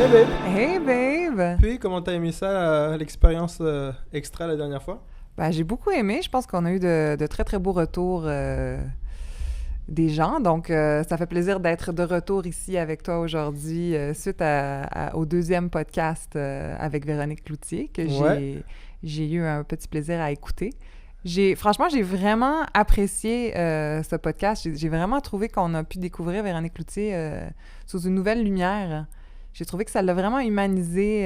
Hey babe! Hey babe! Puis, comment t'as aimé ça, l'expérience extra la dernière fois? Ben, j'ai beaucoup aimé. Je pense qu'on a eu de très très beaux retours des gens. Donc, ça fait plaisir d'être de retour ici avec toi aujourd'hui suite au deuxième podcast avec Véronique Cloutier que Ouais. j'ai eu un petit plaisir à écouter. Franchement, j'ai vraiment apprécié ce podcast. J'ai vraiment trouvé qu'on a pu découvrir Véronique Cloutier sous une nouvelle lumière. J'ai trouvé que ça l'a vraiment humanisé.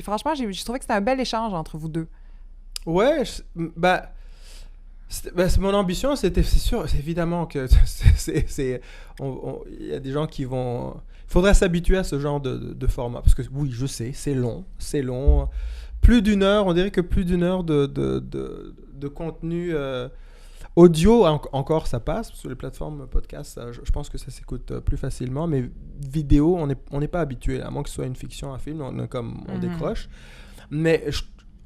Franchement, j'ai trouvé que c'était un bel échange entre vous deux. Ouais, c'est mon ambition, c'est sûr, c'est évidemment que il y a des gens qui vont... Il faudrait s'habituer à ce genre de format, parce que oui, je sais, c'est long. Plus d'une heure, on dirait que plus d'une heure de contenu audio, encore ça passe, sur les plateformes podcast, je pense que ça s'écoute plus facilement, mais vidéo, on n'est pas habitué, à moins que ce soit une fiction, un film, on décroche. Mais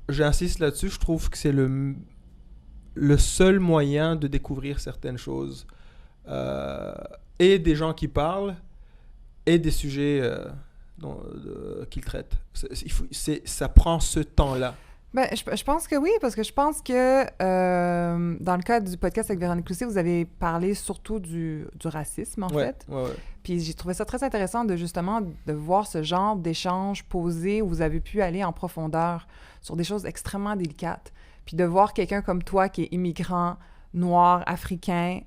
j'insiste là-dessus, je trouve que c'est le seul moyen de découvrir certaines choses. Et des gens qui parlent, et des sujets qu'ils traitent. Ça prend ce temps-là. Ben, je pense que oui, parce que je pense que dans le cadre du podcast avec Véronique Cloutier, vous avez parlé surtout du racisme, en fait. Ouais. Puis j'ai trouvé ça très intéressant de voir ce genre d'échange posé où vous avez pu aller en profondeur sur des choses extrêmement délicates. Puis de voir quelqu'un comme toi qui est immigrant, noir, africain,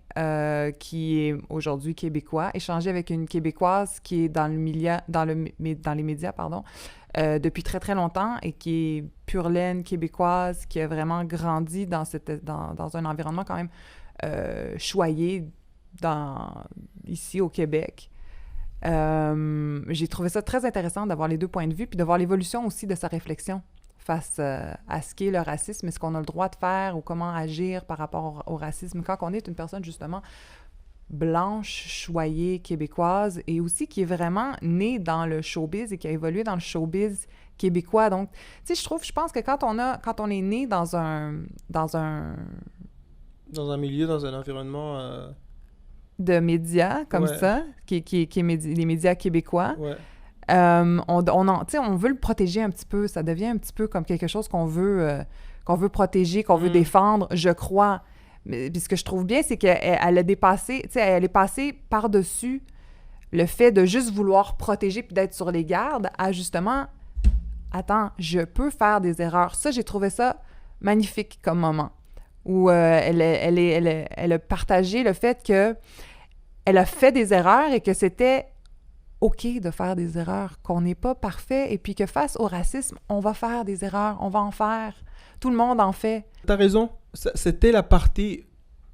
qui est aujourd'hui québécois, échanger avec une Québécoise qui est dans les médias, depuis très, très longtemps et qui est pure laine québécoise, qui a vraiment grandi dans un environnement quand même choyé ici au Québec. J'ai trouvé ça très intéressant d'avoir les deux points de vue puis de voir l'évolution aussi de sa réflexion face à ce qu'est le racisme et ce qu'on a le droit de faire ou comment agir par rapport au racisme quand on est une personne justement blanche, choyée, québécoise et aussi qui est vraiment née dans le showbiz et qui a évolué dans le showbiz québécois. Donc, tu sais, je pense que quand on est né dans un milieu, dans un environnement... de médias comme ça, qui est les médias québécois, on veut le protéger un petit peu. Ça devient un petit peu comme quelque chose qu'on veut protéger, qu'on veut défendre, je crois. Mais ce que je trouve bien, c'est qu'elle a dépassé, tu sais, elle est passée par-dessus le fait de juste vouloir protéger puis d'être sur les gardes à justement, attends, je peux faire des erreurs. Ça, j'ai trouvé ça magnifique comme moment où elle a partagé le fait que elle a fait des erreurs et que c'était OK de faire des erreurs, qu'on n'est pas parfait et puis que face au racisme, on va faire des erreurs, on va en faire. Tout le monde en fait. T'as raison. C'était la partie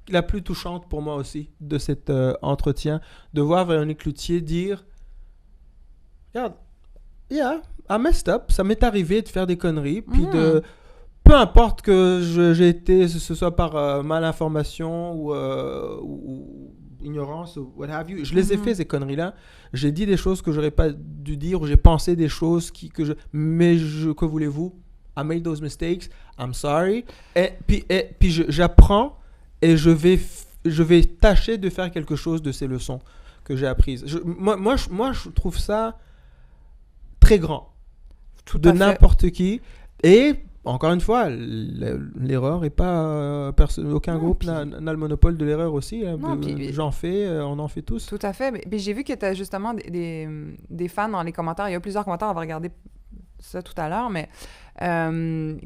la plus touchante pour moi aussi de cet entretien, de voir Véronique Cloutier dire « Regarde, yeah, I messed up. Ça m'est arrivé de faire des conneries. » Puis peu importe que j'ai été, ce soit par malinformation ou ignorance ou what have you, je les ai fait ces conneries-là. J'ai dit des choses que j'aurais pas dû dire, ou j'ai pensé des choses que voulez-vous? I made those mistakes. I'm sorry. Et puis j'apprends et je vais tâcher de faire quelque chose de ces leçons que j'ai apprises. Moi, je trouve ça très grand. Tout de à fait. N'importe qui. Et encore une fois, l'erreur est pas... aucun groupe n'a le monopole de l'erreur aussi. J'en fais, on en fait tous. Tout à fait. Mais j'ai vu que tu as justement des fans dans les commentaires. Il y a plusieurs commentaires, on va regarder ça tout à l'heure, mais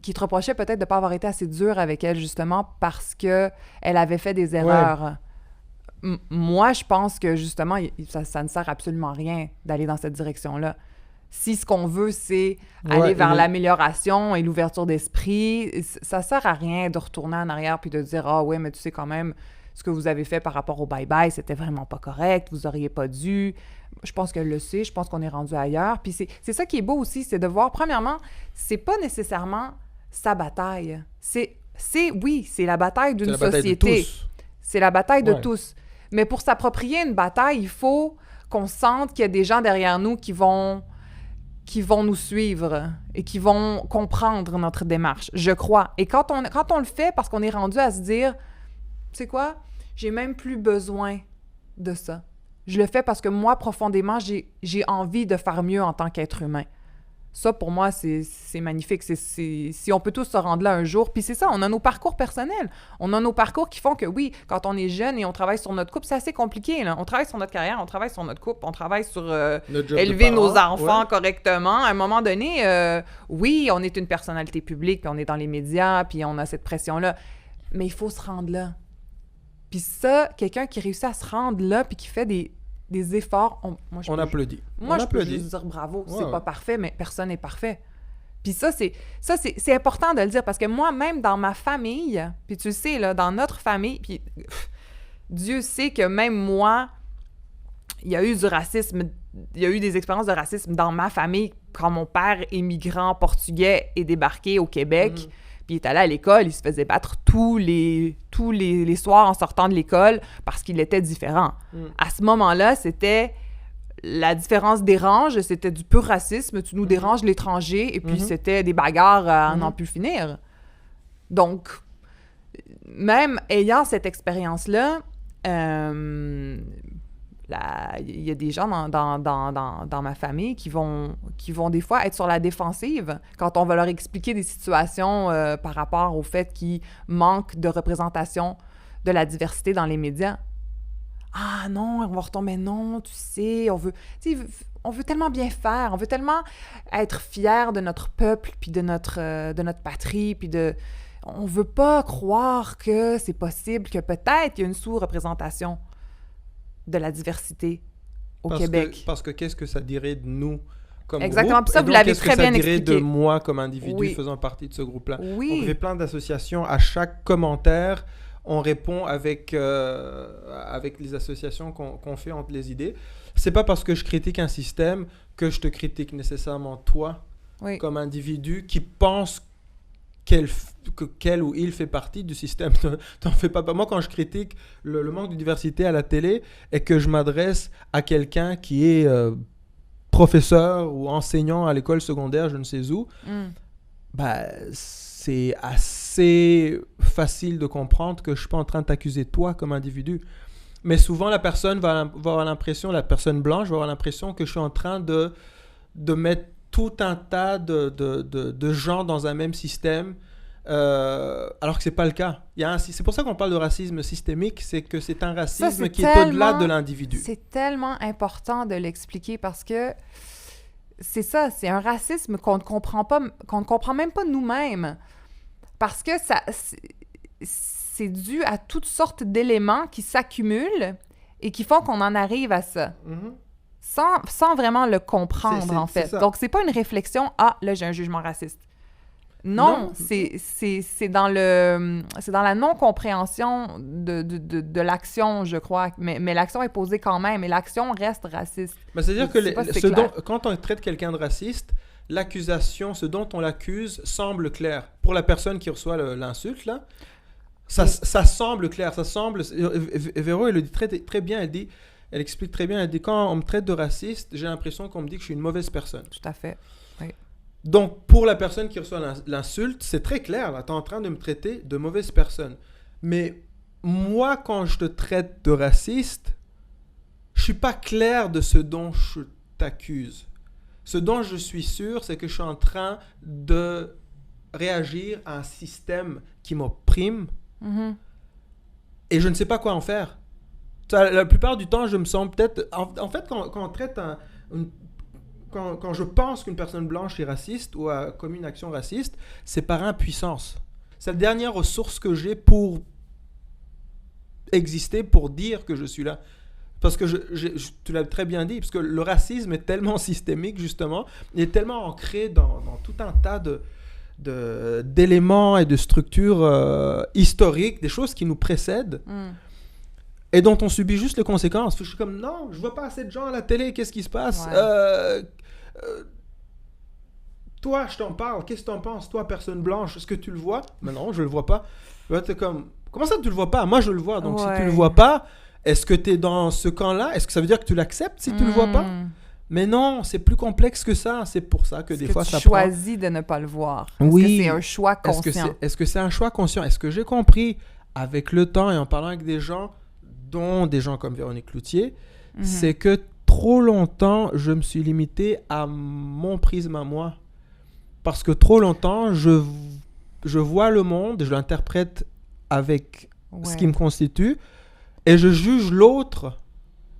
qui te reprochaient peut-être de ne pas avoir été assez dur avec elle, justement, parce qu'elle avait fait des erreurs. Ouais. Moi, je pense que, justement, ça ne sert absolument à rien d'aller dans cette direction-là. Si ce qu'on veut, c'est aller vers l'amélioration et l'ouverture d'esprit, ça sert à rien de retourner en arrière puis de dire « Ah ouais, mais tu sais quand même, ce que vous avez fait par rapport au bye-bye, c'était vraiment pas correct, vous auriez pas dû. » Je pense qu'elle le sait, je pense qu'on est rendu ailleurs. Puis c'est ça qui est beau aussi, c'est de voir, premièrement, c'est pas nécessairement sa bataille. C'est la bataille d'une société. C'est la bataille de tous. Mais pour s'approprier une bataille, il faut qu'on sente qu'il y a des gens derrière nous qui vont nous suivre et qui vont comprendre notre démarche, je crois. Et quand on le fait, parce qu'on est rendu à se dire, tu sais quoi, j'ai même plus besoin de ça. Je le fais parce que moi, profondément, j'ai envie de faire mieux en tant qu'être humain. Ça, pour moi, c'est magnifique. Si on peut tous se rendre là un jour, puis c'est ça, on a nos parcours personnels. On a nos parcours qui font que, oui, quand on est jeune et on travaille sur notre couple, c'est assez compliqué, là. On travaille sur notre carrière, on travaille sur notre couple, on travaille sur élever nos enfants correctement. À un moment donné, oui, on est une personnalité publique, puis on est dans les médias, puis on a cette pression-là. Mais il faut se rendre là. Puis ça, quelqu'un qui réussit à se rendre là, puis qui fait des efforts, on applaudit. Moi, je peux juste dire bravo. C'est pas parfait, mais personne n'est parfait. Puis ça, c'est important de le dire, parce que moi, même dans ma famille, puis tu le sais, là, dans notre famille, puis Dieu sait que même moi, il y a eu du racisme, il y a eu des expériences de racisme dans ma famille quand mon père, immigrant portugais, est débarqué au Québec. Puis il est allé à l'école, il se faisait battre tous les soirs en sortant de l'école parce qu'il était différent. À ce moment-là, c'était la différence dérange, c'était du pur racisme, tu nous déranges l'étranger, et puis c'était des bagarres à n'en plus finir. Donc, même ayant cette expérience-là, il y a des gens dans ma famille qui vont des fois être sur la défensive quand on va leur expliquer des situations par rapport au fait qu'il manque de représentation de la diversité dans les médias. Ah non, on va retomber, non, tu sais, on veut tellement bien faire, on veut tellement être fiers de notre peuple, puis de notre patrie, puis on veut pas croire que c'est possible, que peut-être il y a une sous-représentation de la diversité au Québec. Parce que qu'est-ce que ça dirait de nous comme Exactement, groupe? Puis ça, vous l'avez très bien expliqué. Qu'est-ce que ça dirait de moi comme individu faisant partie de ce groupe-là? Oui. On fait plein d'associations. À chaque commentaire, on répond avec les associations qu'on fait entre les idées. C'est pas parce que je critique un système que je te critique nécessairement toi comme individu qui pense qu'elle ou il fait partie du système. T'en fais pas. Moi, quand je critique le manque de diversité à la télé et que je m'adresse à quelqu'un qui est professeur ou enseignant à l'école secondaire, je ne sais où, c'est assez facile de comprendre que je suis pas en train de t'accuser toi comme individu. Mais souvent, la personne va avoir l'impression, la personne blanche va avoir l'impression que je suis en train de mettre tout un tas de gens dans un même système, alors que c'est pas le cas. C'est pour ça qu'on parle de racisme systémique, c'est que c'est un racisme qui est au-delà de l'individu. C'est tellement important de l'expliquer parce que c'est ça, c'est un racisme qu'on ne comprend pas, qu'on ne comprend même pas nous-mêmes. Parce que c'est dû à toutes sortes d'éléments qui s'accumulent et qui font qu'on en arrive à ça. Sans vraiment le comprendre, en fait. Donc, c'est pas une réflexion « Ah, là, j'ai un jugement raciste ». Non, c'est dans la non-compréhension de l'action, je crois. Mais l'action est posée quand même, et l'action reste raciste. C'est-à-dire que quand on traite quelqu'un de raciste, l'accusation, ce dont on l'accuse, semble clair. Pour la personne qui reçoit l'insulte, là, ça semble clair. Ça semble... Véro, elle le dit très bien, elle explique très bien, elle dit, quand on me traite de raciste, j'ai l'impression qu'on me dit que je suis une mauvaise personne. Tout à fait, oui. Donc, pour la personne qui reçoit l'insulte, c'est très clair, là, tu es en train de me traiter de mauvaise personne. Mais moi, quand je te traite de raciste, je suis pas clair de ce dont je t'accuse. Ce dont je suis sûr, c'est que je suis en train de réagir à un système qui m'opprime et je ne sais pas quoi en faire. La plupart du temps, je me sens peut-être... En fait, quand on traite quand je pense qu'une personne blanche est raciste ou a commis une action raciste, c'est par impuissance. C'est la dernière ressource que j'ai pour exister, pour dire que je suis là. Parce que tu l'as très bien dit, parce que le racisme est tellement systémique, justement, il est tellement ancré dans tout un tas d'éléments et de structures historiques, des choses qui nous précèdent. Et dont on subit juste les conséquences. Je suis comme, non, je vois pas assez de gens à la télé, qu'est-ce qui se passe? Toi, je t'en parle, qu'est-ce que t'en penses? Toi, personne blanche, est-ce que tu le vois? Mais non, je le vois pas. Là, t'es comme, comment ça tu le vois pas? Moi, je le vois, donc si tu le vois pas, est-ce que t'es dans ce camp-là? Est-ce que ça veut dire que tu l'acceptes si tu le vois pas? Mais non, c'est plus complexe que ça. C'est pour ça que des fois, ça prend... tu choisis de ne pas le voir. Oui. Est-ce que c'est un choix conscient? Est-ce que c'est un choix conscient? Est-ce que j'ai compris, avec le temps et en parlant avec des gens, dont des gens comme Véronique Cloutier, c'est que trop longtemps, je me suis limité à mon prisme à moi. Parce que trop longtemps, je vois le monde, je l'interprète avec ce qui me constitue, et je juge l'autre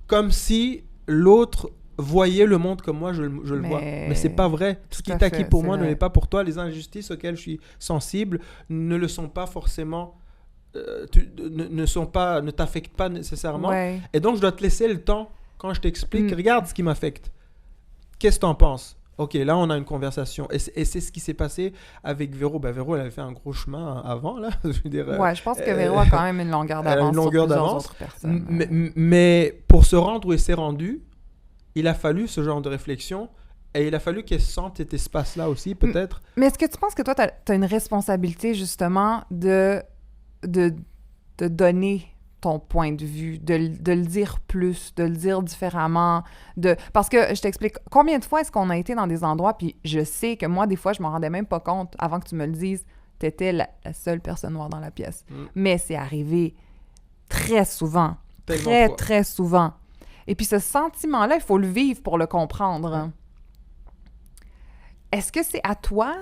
comme si l'autre voyait le monde comme moi je le vois. Mais c'est pas vrai. Ce qui est acquis pour moi ne l'est pas pour toi. Les injustices auxquelles je suis sensible ne le sont pas forcément, ne t'affectent pas nécessairement. Ouais. Et donc, je dois te laisser le temps, quand je t'explique, regarde ce qui m'affecte. Qu'est-ce que t'en penses? Ok, là, on a une conversation. Et c'est ce qui s'est passé avec Véro. Ben, Véro, elle avait fait un gros chemin avant, là. Je veux dire, je pense que Véro a quand même une longueur d'avance sur plusieurs autres personnes. Mais pour se rendre où elle s'est rendue, il a fallu ce genre de réflexion et il a fallu qu'elle sente cet espace-là aussi, peut-être. Mais est-ce que tu penses que toi, tu as une responsabilité, justement, de donner ton point de vue, de le dire plus, de le dire différemment, parce que je t'explique, combien de fois est-ce qu'on a été dans des endroits, puis je sais que moi, des fois, je m'en rendais même pas compte avant que tu me le dises, t'étais la seule personne noire dans la pièce. Mais c'est arrivé très souvent, très souvent. Et puis ce sentiment-là, il faut le vivre pour le comprendre. Est-ce que c'est à toi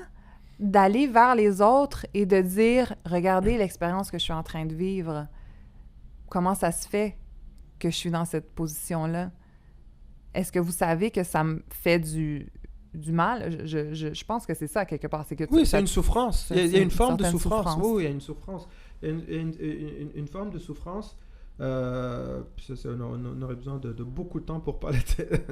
d'aller vers les autres et de dire « Regardez l'expérience que je suis en train de vivre. Comment ça se fait que je suis dans cette position-là? Est-ce que vous savez que ça me fait du mal? » Je pense que c'est ça, quelque part. C'est que c'est une souffrance. Il y a une forme de souffrance. souffrance. Oui, il y a une souffrance. Il y a une forme de souffrance. On aurait besoin de beaucoup de temps pour parler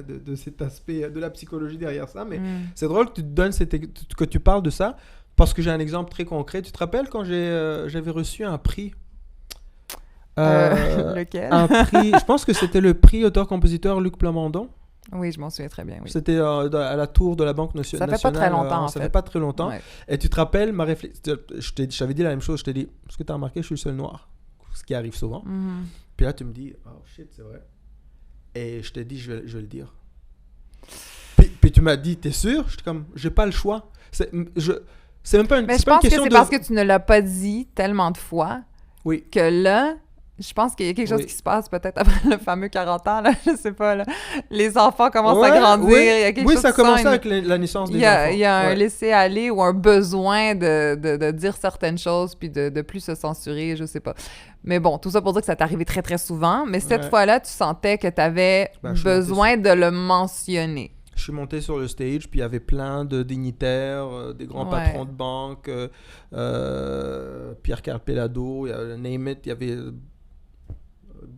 de cet aspect de la psychologie derrière ça, mais c'est drôle que tu te donnes que tu parles de ça, parce que j'ai un exemple très concret. Tu te rappelles quand j'avais reçu un prix lequel? Un prix, je pense que c'était le prix auteur-compositeur Luc Plamondon. Oui, je m'en souviens très bien, oui. C'était à la tour de la Banque nationale. Ça fait pas très longtemps, ça fait pas très longtemps. Ouais. Et tu te rappelles, je t'avais dit la même chose. Je t'ai dit, est-ce que tu as remarqué, je suis le seul noir, ce qui arrive souvent. Puis là, tu me dis, oh shit, c'est vrai. Et je t'ai dit, je vais le dire. Puis tu m'as dit, t'es sûr? J'étais comme, j'ai pas le choix. C'est même pas une question de... Mais je pense que c'est parce que tu ne l'as pas dit tellement de fois que là, je pense qu'il y a quelque chose qui se passe peut-être après le fameux 40 ans, là, je sais pas, là. Les enfants commencent à grandir, il y a quelque chose ça a commencé avec la naissance des enfants. Il y a un laisser-aller ou un besoin de dire certaines choses puis de plus se censurer, je sais pas. Mais bon, tout ça pour dire que ça t'est arrivé très, très souvent. Mais cette fois-là, tu sentais que tu avais besoin de le mentionner. Je suis monté sur le stage, puis il y avait plein de dignitaires, des grands patrons de banque, Pierre Carpellado, name it, il y avait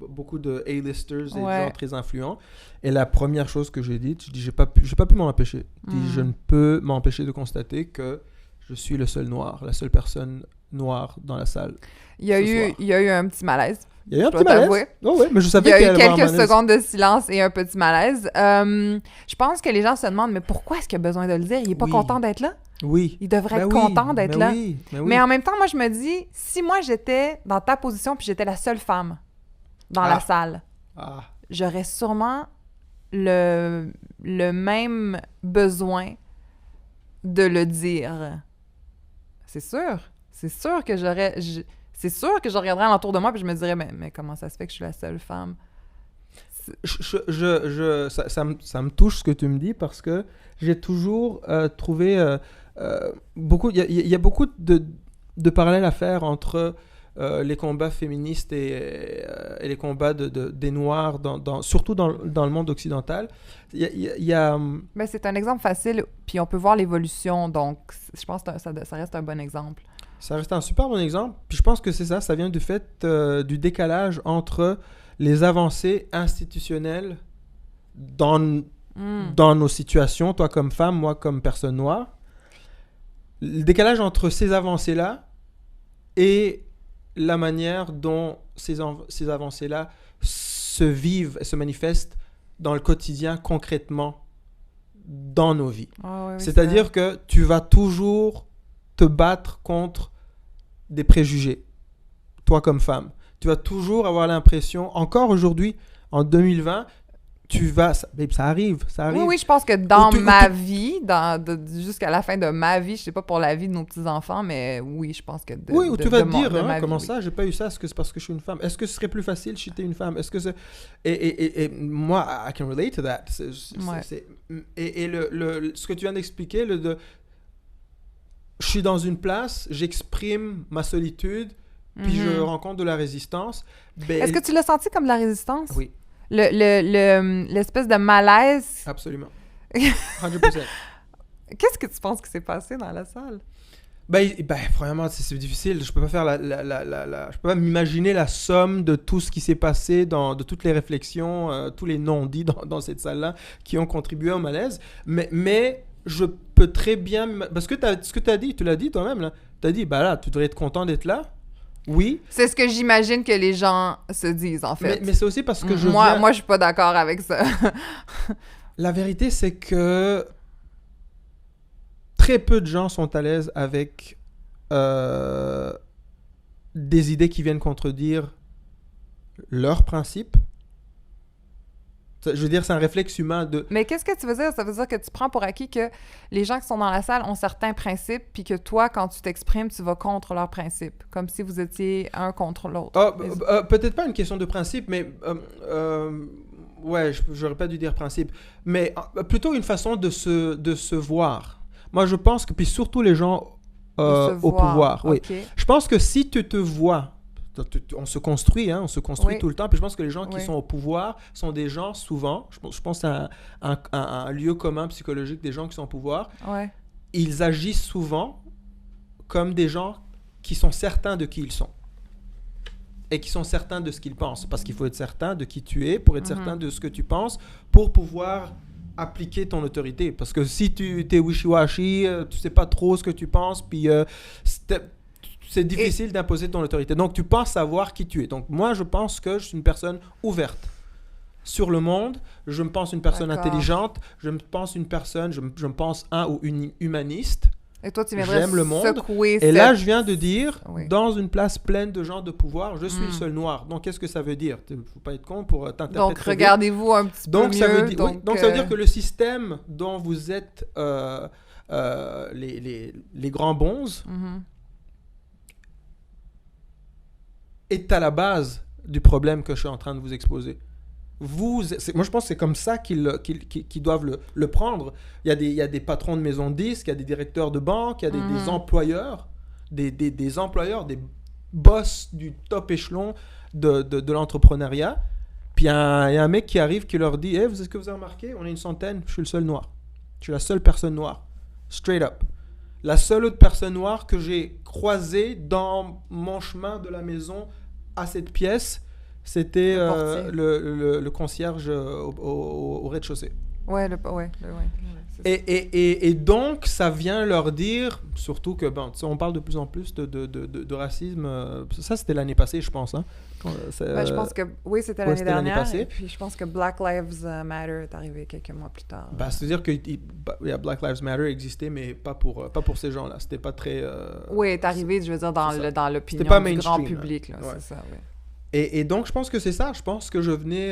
beaucoup de A-listers, des gens très influents. Et la première chose que j'ai dite, je dis, j'ai pas pu m'en empêcher. Je ne peux m'empêcher de constater que je suis le seul noir, la seule personne noire dans la salle. Il y a eu un petit malaise. Il y a eu un petit malaise. Oh oui, mais je savais qu'il y a eu quelques secondes de silence et un petit malaise. Je pense que les gens se demandent, mais pourquoi est-ce qu'il a besoin de le dire? Il n'est pas content d'être là? Oui. Il devrait être content d'être là. Oui. Mais en même temps, moi, je me dis, si moi, j'étais dans ta position puis j'étais la seule femme dans la salle, j'aurais sûrement le même besoin de le dire. C'est sûr. C'est sûr que j'aurais... C'est sûr que je regarderais alentour de moi et je me dirais, mais comment ça se fait que je suis la seule femme? Ça me touche ce que tu me dis, parce que j'ai toujours trouvé beaucoup... Il y a beaucoup de parallèles à faire entre les combats féministes et les combats des Noirs, surtout dans le monde occidental. Il y a Ben, c'est un exemple facile, puis on peut voir l'évolution, donc je pense que ça reste un bon exemple. Ça reste un super bon exemple. Puis je pense que c'est ça vient du fait du décalage entre les avancées institutionnelles dans nos situations, toi comme femme, moi comme personne noire. Le décalage entre ces avancées-là et la manière dont ces avancées-là se vivent et se manifestent dans le quotidien concrètement dans nos vies. C'est-à-dire que tu vas toujours te battre contre des préjugés, toi comme femme. Tu vas toujours avoir l'impression, encore aujourd'hui, en 2020, babe, ça arrive. Oui, oui, je pense que dans Ou tu- ma vie, jusqu'à la fin de ma vie, je sais pas pour la vie de nos petits-enfants, mais oui, je pense que Oui, ou tu vas te dire, de hein, ma comment vie, ça, j'ai pas eu ça, est-ce que c'est parce que je suis une femme? Est-ce que ce serait plus facile si j'étais une femme? Est-ce que c'est... Et moi, I can relate to that. Ouais. Et ce que tu viens d'expliquer, je suis dans une place, j'exprime ma solitude, puis je rencontre de la résistance. Ben, Est-ce que tu l'as senti comme de la résistance? Oui, L'espèce de malaise. absolument. 100%. Qu'est-ce que tu penses qui s'est passé dans la salle? Ben, premièrement, c'est difficile. Je peux pas faire je peux pas m'imaginer la somme de tout ce qui s'est passé, de toutes les réflexions, tous les non-dits dans cette salle-là qui ont contribué au malaise. Mais je peux très bien... Parce que ce que tu as dit, tu l'as dit toi-même, là. Tu as dit, bah là, tu devrais être content d'être là. Oui. C'est ce que j'imagine que les gens se disent, en fait. Mais c'est aussi parce que Moi, je suis pas d'accord avec ça. La vérité, c'est que très peu de gens sont à l'aise avec des idées qui viennent contredire leurs principes. Je veux dire, c'est un réflexe humain de... Mais qu'est-ce que tu veux dire? Ça veut dire que tu prends pour acquis que les gens qui sont dans la salle ont certains principes, puis que toi, quand tu t'exprimes, tu vas contre leurs principes, comme si vous étiez un contre l'autre. Peut-être pas une question de principe, mais... ouais, j'aurais pas dû dire principe. Mais plutôt une façon de se voir. Moi, je pense que... Puis surtout les gens au pouvoir. Oui. Okay. Je pense que si tu te vois... On se construit, hein, on se construit Oui. tout le temps. Puis je pense que les gens qui Oui. sont au pouvoir sont des gens, souvent, je pense que c'est un lieu commun psychologique des gens qui sont au pouvoir. Ouais. Ils agissent souvent comme des gens qui sont certains de qui ils sont. Et qui sont certains de ce qu'ils pensent. Parce qu'il faut être certain de qui tu es, pour être certain de ce que tu penses, pour pouvoir appliquer ton autorité. Parce que si tu es wishy-washy, tu sais pas trop ce que tu penses, puis c'est difficile d'imposer ton autorité. Donc, tu penses savoir qui tu es. Donc, moi, je pense que je suis une personne ouverte sur le monde. Je me pense une personne intelligente. Je me pense une personne, je me pense un ou une humaniste. Et toi, tu viendrais J'aime le monde. secouer Et là, je viens de dire, Oui. dans une place pleine de gens de pouvoir, je suis le seul noir. Donc, qu'est-ce que ça veut dire? Il ne faut pas être con pour t'interpréter. Donc, regardez-vous un petit peu ça mieux. veut dire, donc, ça veut dire que le système dont vous êtes les grands bonzes est à la base du problème que je suis en train de vous exposer. Moi, je pense que c'est comme ça qu'ils doivent le prendre. Il y a des patrons de maisons de disques, il y a des directeurs de banque, il y a des employeurs, des employeurs, des boss du top échelon de l'entrepreneuriat. Puis il y a un mec qui arrive qui leur dit « Hey, est-ce que vous avez remarqué? On est une centaine, je suis le seul noir. Je suis la seule personne noire. Straight up. La seule autre personne noire que j'ai croisée dans mon chemin de la maison à cette pièce, c'était le concierge au rez-de-chaussée. » Ouais, Et donc, ça vient leur dire, surtout que, on parle de plus en plus de racisme. Ça, c'était l'année passée, je pense. Hein? Je pense que, oui, c'était l'année c'était l'année dernière. passée. Et puis, je pense que Black Lives Matter est arrivé quelques mois plus tard. C'est-à-dire que Black Lives Matter existait, mais pas pour ces gens-là. C'était pas très... oui, est arrivé, je veux dire, dans l'opinion pas du grand mainstream, public. Là, ouais. C'est ça, oui. Et donc, je pense que c'est ça. Je pense que je venais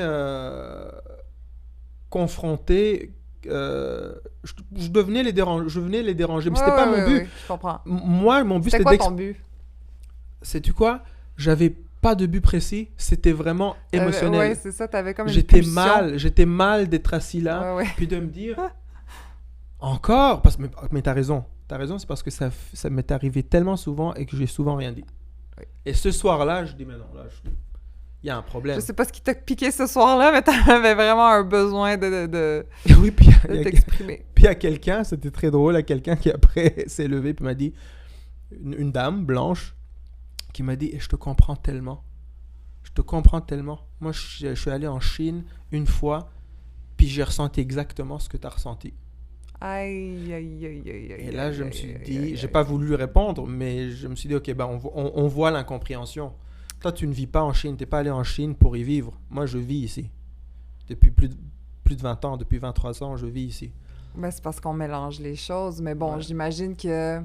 confronter... je venais les déranger, mais c'était pas mon but. Oui, je comprends. Moi, mon but, c'était quoi ton but? Sais-tu quoi? J'avais pas de but précis. C'était vraiment émotionnel. Oui, c'est ça. T'avais comme une j'étais pulsion. j'étais mal d'être assis là, Ouais. puis de me dire encore, mais t'as raison. T'as raison, c'est parce que ça m'est arrivé tellement souvent et que j'ai souvent rien dit. Oui. Et ce soir-là, je dis mais non, là, il y a un problème. Je sais pas ce qui t'a piqué ce soir-là, mais t'avais vraiment un besoin de oui, puis t'exprimer. Puis il y a quelqu'un, c'était très drôle, il y a quelqu'un qui après s'est levé et m'a dit, une dame blanche, qui m'a dit, je te comprends tellement. Je te comprends tellement. Moi, je suis allé en Chine une fois, puis j'ai ressenti exactement ce que tu as ressenti. Aïe. Et là, je me suis dit, j'ai pas voulu lui répondre, mais je me suis dit, ok, on voit l'incompréhension. Toi, tu ne vis pas en Chine, t'es pas allé en Chine pour y vivre. Moi, je vis ici. Depuis plus de 20 ans, depuis 23 ans, je vis ici. Ben, c'est parce qu'on mélange les choses, mais bon, j'imagine que...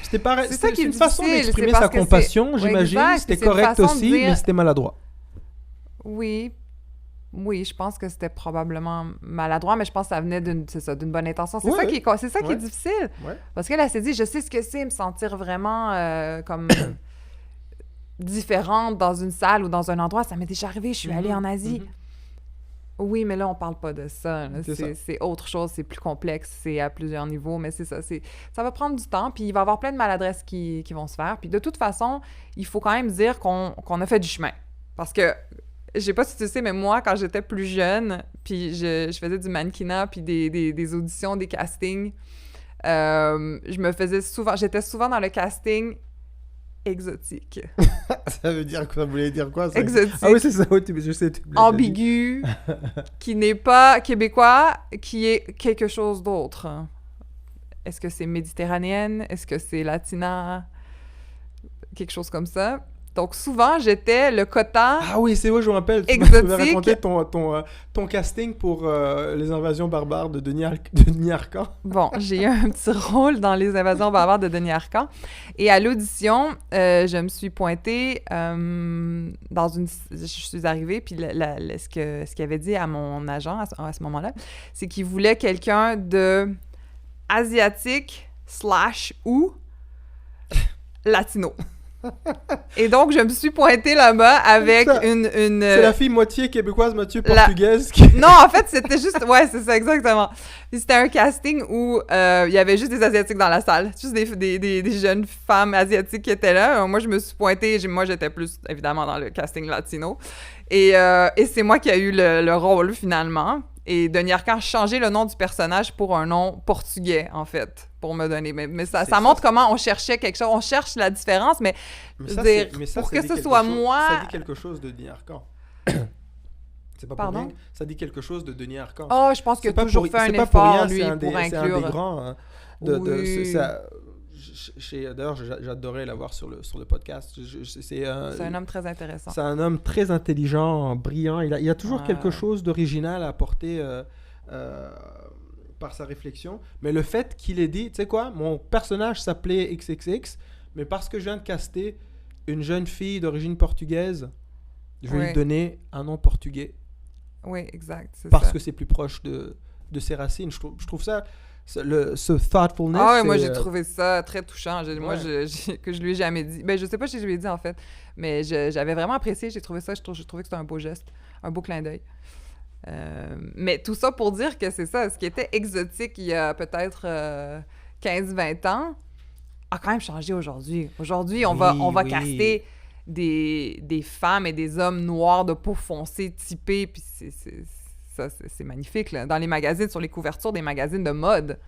C'est une façon d'exprimer sa compassion, j'imagine. C'était correct aussi, mais c'était maladroit. Oui. Oui, je pense que c'était probablement maladroit, mais je pense que ça venait d'une bonne intention. C'est Ouais, ça, ouais. c'est ça qui est difficile. Ouais. Parce qu'elle s'est dit, je sais ce que c'est me sentir vraiment comme différente dans une salle ou dans un endroit. Ça m'est déjà arrivé, je suis allée en Asie. Oui, mais là, on parle pas de ça. Là. C'est autre chose, c'est plus complexe, c'est à plusieurs niveaux, mais c'est ça. Ça va prendre du temps, puis il va y avoir plein de maladresses qui vont se faire. Puis de toute façon, il faut quand même dire qu'on a fait du chemin. Parce que, je sais pas si tu sais, mais moi, quand j'étais plus jeune, puis je faisais du mannequinat, puis des auditions, des castings, j'étais souvent dans le casting exotique. Ça voulait dire quoi, ça? Exotique. Ah oui, c'est ça, oui, je sais. Ambigu, qui n'est pas québécois, qui est quelque chose d'autre. Est-ce que c'est méditerranéenne? Est-ce que c'est latina? Quelque chose comme ça. Donc, souvent, j'étais le quota Ah oui, c'est vrai, je me rappelle. exotique. Tu m'avais raconté ton casting pour les invasions barbares de Denis Arcand. Bon, j'ai eu un petit rôle dans les invasions barbares de Denis Arcand. Et à l'audition, je me suis pointée dans une... Je suis arrivée, puis ce qu'il avait dit à mon agent à ce moment-là, c'est qu'il voulait quelqu'un de asiatique / ou latino. Et donc, je me suis pointée là-bas avec une... C'est la fille moitié québécoise, moitié portugaise. Non, en fait, c'était juste... Ouais, c'est ça, exactement. Puis c'était un casting où il y avait juste des Asiatiques dans la salle. Juste des jeunes femmes asiatiques qui étaient là. Moi, je me suis pointée... Moi, j'étais plus, évidemment, dans le casting latino. Et c'est moi qui ai eu le rôle, finalement. Et Denis Arcand a changé le nom du personnage pour un nom portugais, en fait, pour me donner. Mais ça montre comment on cherchait quelque chose. On cherche la différence, mais pour que ce soit moi... Ça dit quelque chose de Denis Arcand. C'est pas pour rien. Ça dit quelque chose de Denis Arcand. Oh, je pense qu'il a toujours fait un effort, lui, pour inclure... C'est un des grands... D'ailleurs, j'adorais l'avoir sur le podcast. C'est un homme très intéressant. C'est un homme très intelligent, brillant. Il a toujours quelque chose d'original à apporter par sa réflexion. Mais le fait qu'il ait dit, tu sais quoi, mon personnage s'appelait XXX, mais parce que je viens de caster une jeune fille d'origine portugaise, je vais lui donner un nom portugais. Oui, exact. Parce que c'est plus proche de ses racines. Je trouve ça... ce thoughtfulness. Ah ouais, moi j'ai trouvé ça très touchant. Moi, que je lui ai jamais dit. Ben, je sais pas si je lui ai dit en fait, mais j'avais vraiment apprécié. J'ai trouvé ça, je trouvais que c'était un beau geste, un beau clin d'œil. Mais tout ça pour dire que c'est ça, ce qui était exotique il y a peut-être 15-20 ans a quand même changé aujourd'hui. Aujourd'hui, on va caster des femmes et des hommes noirs de peau foncée, typés, puis c'est magnifique, là. Dans les magazines, sur les couvertures des magazines de mode,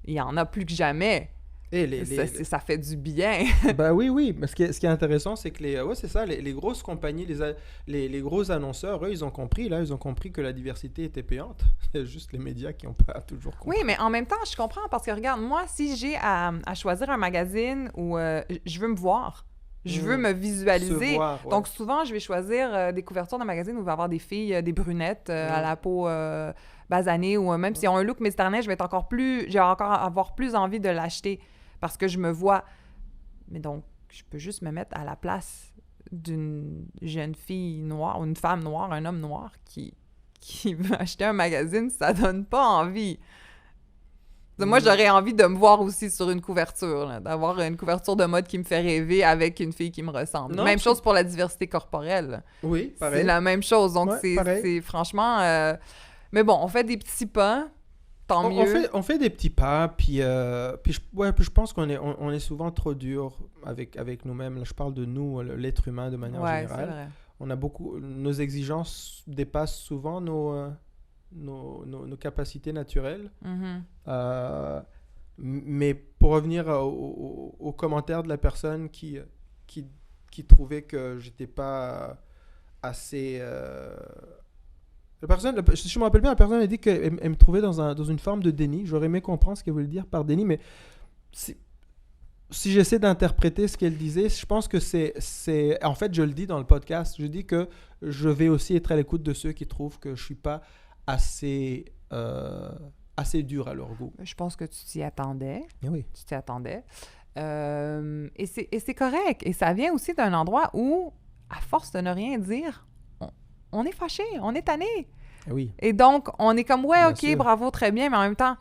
il y en a plus que jamais. Et ça fait du bien. Ben oui. Mais ce qui est intéressant, c'est que les grosses compagnies, les gros annonceurs, eux, ils ont compris que la diversité était payante. C'est juste les médias qui n'ont pas toujours compris. Oui, mais en même temps, je comprends, parce que regarde, moi, si j'ai à choisir un magazine où je veux me voir, je veux me visualiser. Voir, ouais. Donc, souvent, je vais choisir des couvertures de magazines où il va y avoir des filles, des brunettes à la peau basanée, ou même si elles ont un look méditerranéen, je vais encore avoir plus envie de l'acheter parce que je me vois. Mais donc, je peux juste me mettre à la place d'une jeune fille noire, ou une femme noire, un homme noir qui veut acheter un magazine, ça donne pas envie. Moi, j'aurais envie de me voir aussi sur une couverture, là, d'avoir une couverture de mode qui me fait rêver avec une fille qui me ressemble. Même chose pour la diversité corporelle. Oui, pareil. C'est la même chose. Donc, c'est franchement... Mais bon, on fait des petits pas, tant mieux. On fait des petits pas, puis je pense qu'on est souvent trop dur avec nous-mêmes. Là, je parle de nous, l'être humain de manière générale. C'est vrai. On a nos exigences dépassent souvent nos capacités naturelles. Mm-hmm. Mais pour revenir aux commentaires de la personne qui trouvait que j'étais pas assez... si je me rappelle bien, la personne a dit qu'elle me trouvait dans une forme de déni. J'aurais aimé comprendre ce qu'elle voulait dire par déni, mais si j'essaie d'interpréter ce qu'elle disait, je pense que c'est... En fait, je le dis dans le podcast, je dis que je vais aussi être à l'écoute de ceux qui trouvent que je suis pas assez dur à leur goût. Je pense que tu t'y attendais. Oui. Tu t'y attendais. Et c'est correct. Et ça vient aussi d'un endroit où, à force de ne rien dire, on est fâché, on est tanné. Oui. Et donc, on est comme, ouais, Bien OK, sûr. bravo, très bien, mais en même temps,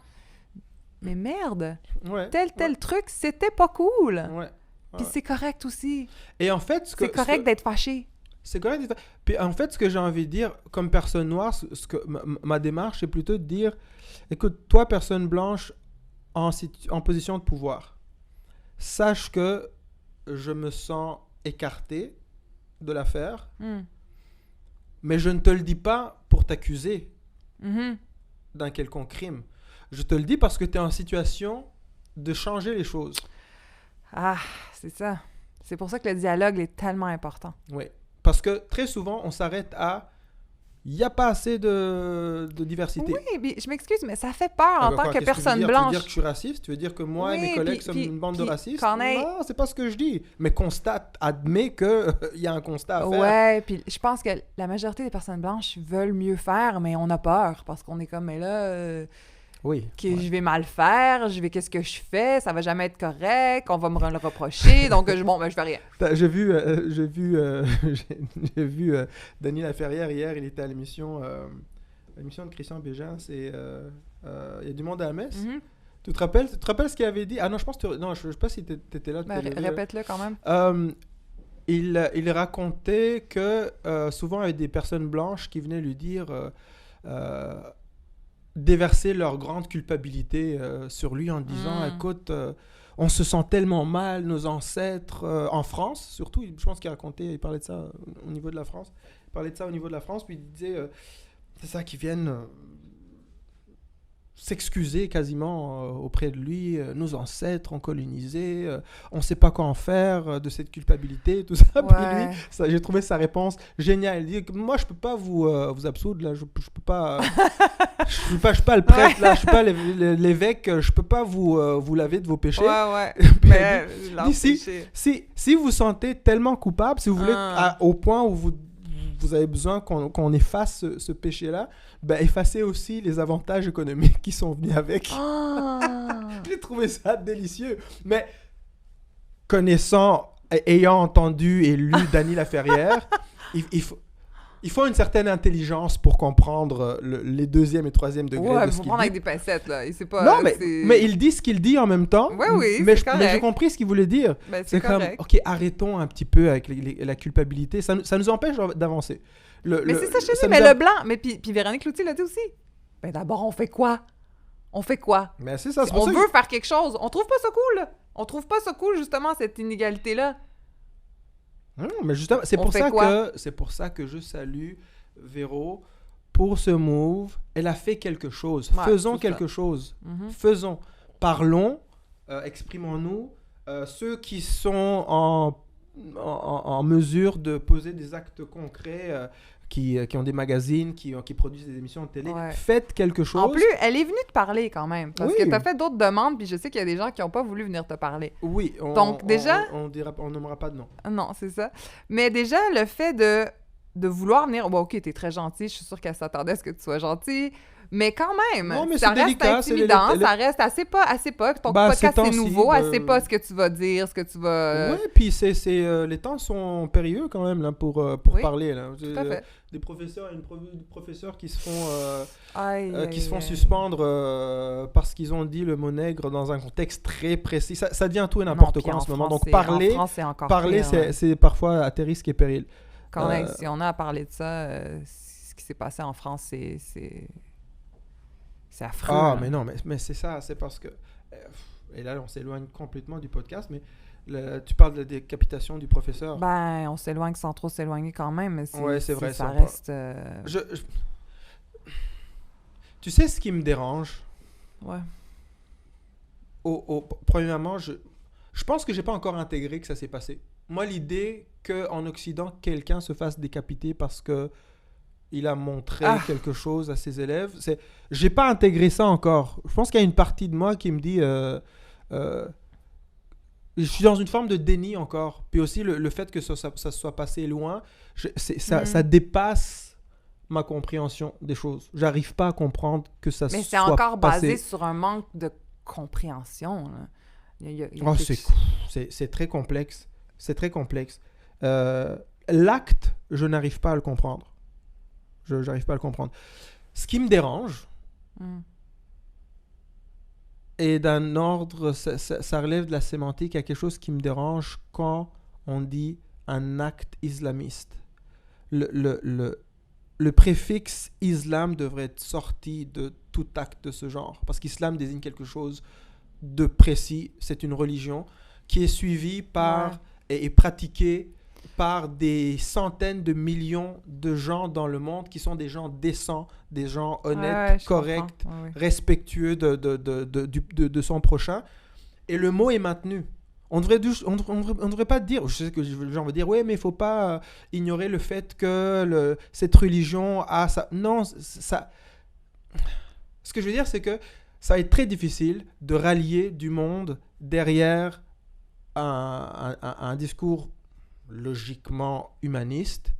mais merde, Ouais. tel truc, c'était pas cool. Ouais. Puis c'est correct aussi. Et en fait, C'est correct d'être fâché. C'est correct. Puis en fait, ce que j'ai envie de dire, comme personne noire, ma démarche, c'est plutôt de dire, écoute, toi, personne blanche en position de pouvoir, sache que je me sens écarté de l'affaire, mais je ne te le dis pas pour t'accuser d'un quelconque crime. Je te le dis parce que tu es en situation de changer les choses. Ah, c'est ça. C'est pour ça que le dialogue est tellement important. Oui. Parce que très souvent, on s'arrête à... Il n'y a pas assez de diversité. Oui, puis je m'excuse, mais ça fait peur en tant que personne Tu veux blanche. dire que je suis raciste? Tu veux dire que moi et mes collègues sommes une bande de racistes? Non, c'est pas ce que je dis. Mais constate, admets qu'il y a un constat à faire. Ouais, puis je pense que la majorité des personnes blanches veulent mieux faire, mais on a peur parce qu'on est comme, mais là... Oui. Je vais mal faire, qu'est-ce que je fais, ça va jamais être correct, on va me le reprocher, donc je fais rien. J'ai vu Denis Laferrière hier, il était à l'émission de Christian Bégin, c'est il y a du monde à la messe. Mm-hmm. Tu te rappelles ce qu'il avait dit? Ah non, je sais pas si tu étais là. Répète-le quand même. Il racontait que souvent il y avait des personnes blanches qui venaient lui dire déverser leur grande culpabilité sur lui en disant écoute, on se sent tellement mal, nos ancêtres, en France surtout, je pense il parlait de ça au niveau de la France, puis il disait c'est ça, qu'ils viennent s'excuser quasiment auprès de lui, nos ancêtres ont colonisé, on ne sait pas quoi en faire de cette culpabilité, tout ça. Ouais. Puis lui, j'ai trouvé sa réponse géniale. Il dit, moi, je ne peux pas vous absoudre, là, je peux pas... je suis pas le prêtre, là, je suis pas l'évêque, je peux pas vous laver de vos péchés. Ouais. Mais si vous sentez tellement coupable, si vous voulez au point où vous avez besoin qu'on efface ce péché-là, ben effacez aussi les avantages économiques qui sont venus avec. J'ai trouvé ça délicieux. Mais ayant entendu et lu Dany Laferrière, il faut une certaine intelligence pour comprendre les deuxième et troisième degrés de ce qu'il dit. Ouais, faut prendre avec des pincettes, là. C'est pas, non, mais il dit ce qu'il dit en même temps. Oui, mais j'ai compris ce qu'il voulait dire. Ben, c'est comme, OK, arrêtons un petit peu avec la culpabilité. Ça nous empêche d'avancer. Mais c'est ça, je te dis, mais le blanc... Mais puis Véronique Cloutier l'a dit aussi. Ben d'abord, on fait quoi? Mais c'est ça, on veut faire quelque chose. On trouve pas ça cool. On trouve pas ça cool, justement, cette inégalité-là. Mais justement, c'est pour ça que je salue Véro pour ce move. Elle a fait quelque chose. Faisons quelque chose. Faisons. Parlons. Exprimons-nous. Ceux qui sont en mesure de poser des actes concrets, qui ont des magazines, qui produisent des émissions de télé, faites quelque chose. En plus, elle est venue te parler quand même, parce que tu as fait d'autres demandes, puis je sais qu'il y a des gens qui n'ont pas voulu venir te parler. Oui, donc déjà... On nommera pas de nom. Non, c'est ça. Mais déjà, le fait de vouloir venir... Bon, OK, t'es très gentil, je suis sûre qu'elle s'attendait à ce que tu sois gentil, mais quand même, non, mais ça reste délicat, intimidant, ça reste assez pas. Ton podcast, c'est nouveau, elle sait pas ce que tu vas dire, ce que tu vas... Oui, puis les temps sont périlleux quand même là, pour parler. Là. Tout à fait. Des professeurs qui se font suspendre parce qu'ils ont dit le mot nègre dans un contexte très précis. Ça devient tout et n'importe quoi en ce moment. Donc parler, c'est parfois à tes risques et périls. Quand même, si on a à parler de ça, ce qui s'est passé en France, c'est affreux. Ah, mais non, mais c'est ça, c'est parce que... et là, on s'éloigne complètement du podcast, mais tu parles de la décapitation du professeur. Ben, on s'éloigne sans trop s'éloigner quand même, mais c'est vrai, ça reste... Tu sais ce qui me dérange? Ouais. Premièrement, je pense que j'ai pas encore intégré que ça s'est passé. Moi, l'idée qu'en Occident, quelqu'un se fasse décapiter parce que il a montré quelque chose à ses élèves, j'ai pas intégré ça encore. Je pense qu'il y a une partie de moi qui me dit... je suis dans une forme de déni encore. Puis aussi, le fait que ça soit passé loin, ça dépasse ma compréhension des choses. J'arrive pas à comprendre que ça soit passé. Mais c'est encore basé sur un manque de compréhension. Là. C'est très complexe. C'est très complexe. L'acte, je n'arrive pas à le comprendre. J'arrive pas à le comprendre. Ce qui me dérange, et d'un ordre, ça relève de la sémantique, il y a quelque chose qui me dérange quand on dit un acte islamiste. Le préfixe islam devrait être sorti de tout acte de ce genre, parce qu'islam désigne quelque chose de précis, c'est une religion qui est suivie par et pratiquée par des centaines de millions de gens dans le monde qui sont des gens décents, des gens honnêtes, corrects, respectueux de son prochain. Et le mot est maintenu. On ne devrait pas dire, je sais que les gens vont dire, oui, mais il ne faut pas ignorer le fait que cette religion a ça. Non, ça. Ce que je veux dire, c'est que ça va être très difficile de rallier du monde derrière un discours logiquement humaniste,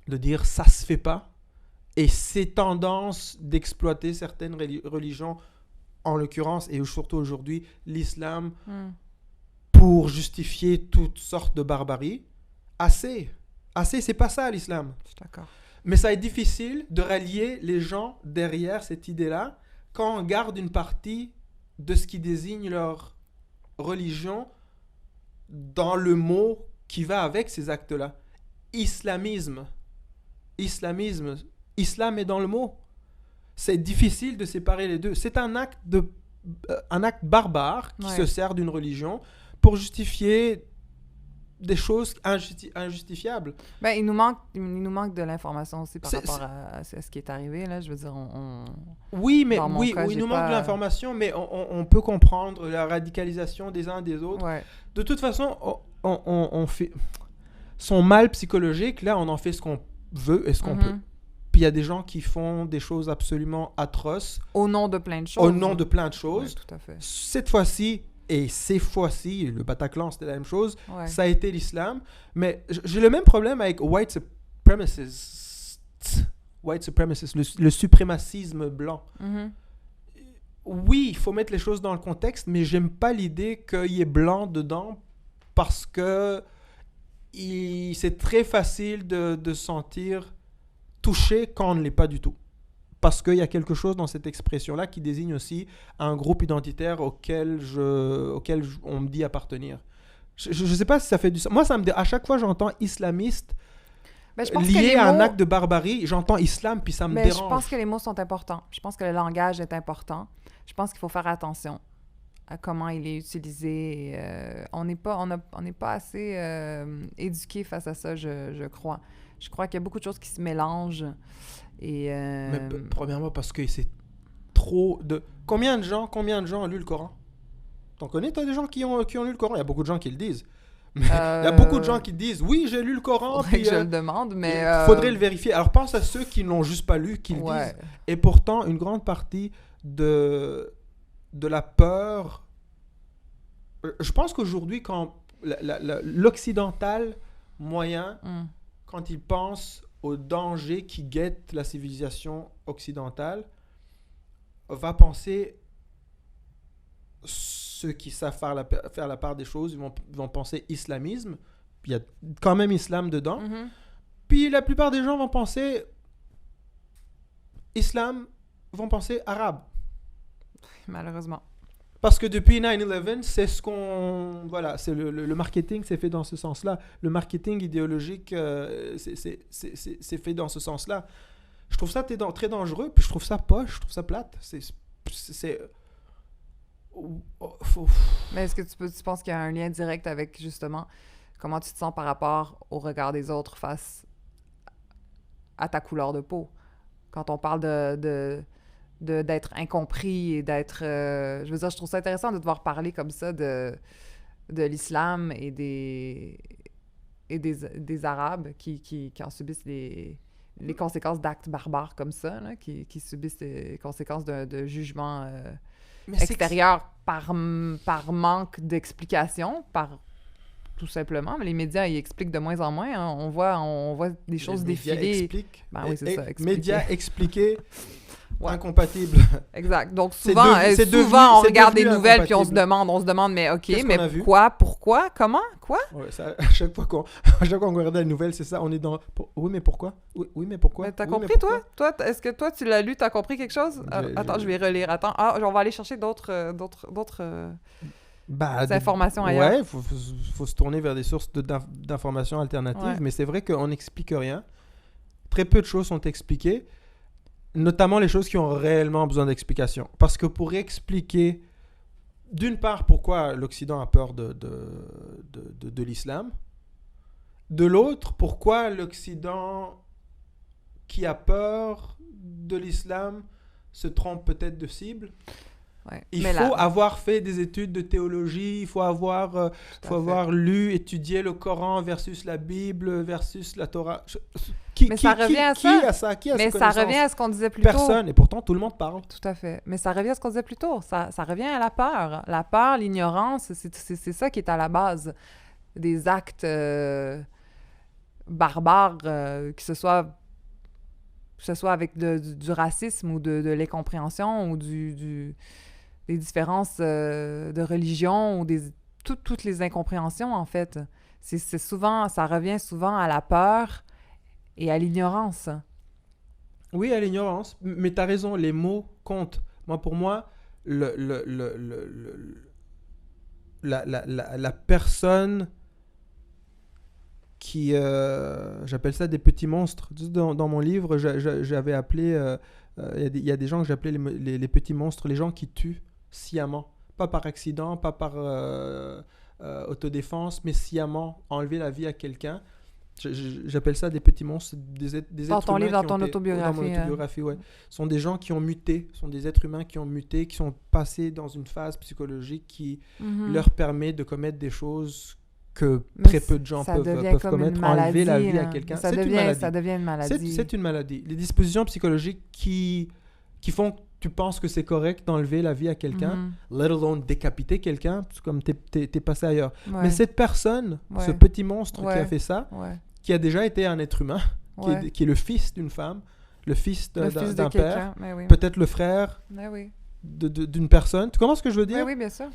de dire ça se fait pas, et ces tendances d'exploiter certaines religions, en l'occurrence, et surtout aujourd'hui, l'islam, pour justifier toutes sortes de barbarie. Assez, c'est pas ça l'islam. Je suis d'accord. Mais ça est difficile de rallier les gens derrière cette idée-là quand on garde une partie de ce qui désigne leur religion dans le mot qui va avec ces actes-là. Islamisme, islam est dans le mot. C'est difficile de séparer les deux. C'est un acte barbare qui se sert d'une religion pour justifier des choses injustifiables. Ben, il nous manque de l'information aussi par rapport à ce qui est arrivé. Là. Je veux dire, oui, mais il nous manque de l'information, mais on peut comprendre la radicalisation des uns des autres. Ouais. De toute façon, on fait son mal psychologique, là, on en fait ce qu'on veut et ce qu'on peut. Puis il y a des gens qui font des choses absolument atroces. Au nom de plein de choses. Ouais, tout à fait. Cette fois-ci, et ces fois-ci, le Bataclan, c'était la même chose. Ouais. Ça a été l'islam. Mais j'ai le même problème avec white supremacists, le suprémacisme blanc. Oui, il faut mettre les choses dans le contexte, mais j'aime pas l'idée qu'il y ait blanc dedans parce que c'est très facile de se sentir touché quand on ne l'est pas du tout. Parce qu'il y a quelque chose dans cette expression-là qui désigne aussi un groupe identitaire auquel on me dit appartenir. Je ne sais pas si ça fait du sens. Moi, à chaque fois j'entends islamiste lié à un acte de barbarie, j'entends islam, puis ça me dérange. Je pense que les mots sont importants. Je pense que le langage est important. Je pense qu'il faut faire attention à comment il est utilisé. On n'est pas assez éduqué face à ça, je crois. Je crois qu'il y a beaucoup de choses qui se mélangent. Mais premièrement, parce que c'est trop de... Combien de gens ont lu le Coran? T'en connais, toi, des gens qui ont lu le Coran? Il y a beaucoup de gens qui le disent. Il y a beaucoup de gens qui disent, oui, j'ai lu le Coran. Faudrait que je le demande, mais... Il faudrait le vérifier. Alors, pense à ceux qui ne l'ont juste pas lu, qui le disent. Et pourtant, une grande partie de la peur... Je pense qu'aujourd'hui, quand l'occidental moyen, quand il pense au danger qui guette la civilisation occidentale, va penser, ceux qui savent faire la part des choses, ils vont penser islamisme, puis il y a quand même islam dedans, puis la plupart des gens vont penser islam, vont penser arabe. Malheureusement. Parce que depuis 9/11, c'est ce qu'on... Voilà, c'est le marketing, c'est fait dans ce sens-là. Le marketing idéologique, c'est fait dans ce sens-là. Je trouve ça très dangereux, puis je trouve ça poche, je trouve ça plate. Mais est-ce que tu penses qu'il y a un lien direct avec, justement, comment tu te sens par rapport au regard des autres face à ta couleur de peau? Quand on parle d'être incompris et d'être... je veux dire, je trouve ça intéressant de devoir parler comme ça de l'islam et des Arabes qui en subissent les conséquences d'actes barbares comme ça, là, qui subissent les conséquences de jugements extérieurs par manque d'explication, tout simplement. Mais les médias, ils expliquent de moins en moins. Hein. On voit des choses défiler. Médias expliquent. Ben oui, c'est ça. Médias expliquer... Ouais. Incompatible. Exact. Donc C'est souvent, devenu- c'est devenu- souvent on c'est regarde des devenu nouvelles puis on se incompatible. demande, mais OK, Qu'est-ce mais qu'on a vu? pourquoi, comment, quoi? Ouais, ça, à chaque fois qu'on regardait la nouvelle, c'est ça, on est dans... Oui, mais pourquoi? Oui, mais pourquoi? Mais t'as Oui, compris, mais pourquoi? toi? Est-ce que toi, tu l'as lu, t'as compris quelque chose? Attends, je vais relire. Attends, on va aller chercher d'autres Bah, informations ailleurs. Ouais, faut se tourner vers des sources d'informations alternatives, Ouais. mais c'est vrai qu'on n'explique rien. Très peu de choses sont expliquées, notamment les choses qui ont réellement besoin d'explication. Parce que pour expliquer, d'une part, pourquoi l'Occident a peur de l'islam, de l'autre, pourquoi l'Occident qui a peur de l'islam se trompe peut-être de cible. Ouais. Il Mais faut avoir fait des études de théologie, il faut avoir, lu, étudié le Coran versus la Bible versus la Torah. Mais ça revient à ça. Qui a ça? Qui a Mais cette ça connaissance? revient à ce qu'on disait plus tôt. Personne. Et pourtant, tout le monde parle. Tout à fait. Mais ça revient à ce qu'on disait plus tôt. Ça revient à la peur. La peur, l'ignorance, c'est ça qui est à la base des actes barbares, que ce soit avec du racisme ou de l'incompréhension ou des différences de religion ou toutes les incompréhensions, en fait. C'est souvent, ça revient souvent à la peur et à l'ignorance. Oui, à l'ignorance. Mais tu as raison, les mots comptent. Pour moi, la personne qui... j'appelle ça des petits monstres. Dans mon livre, j'avais appelé... Il y a des gens que j'appelais les petits monstres, les gens qui tuent sciemment. Pas par accident, pas par autodéfense, mais sciemment enlever la vie à quelqu'un. J'appelle ça des petits monstres, des êtres Dans ton humains livre, dans qui ton ont été- autobiographie. Dans mon autobiographie, ouais. Ce sont des gens qui ont muté, ce sont des êtres humains qui ont muté, qui sont passés dans une phase psychologique qui leur permet de commettre des choses que très peu de gens peuvent commettre, enlever la vie à quelqu'un. Ça devient une maladie. C'est une maladie. Les dispositions psychologiques qui font que tu penses que c'est correct d'enlever la vie à quelqu'un, let alone décapiter quelqu'un, comme t'es passé ailleurs. Ouais. Mais cette personne, Ouais. ce petit monstre qui Ouais. a fait ça, Ouais. qui a déjà été un être humain, Ouais. qui est le fils d'une femme, le fils Le fils de d'un quelqu'un. père, Mais oui. peut-être le frère Mais oui. d'une personne. Tu comprends ce que je veux dire? Oui, bien sûr.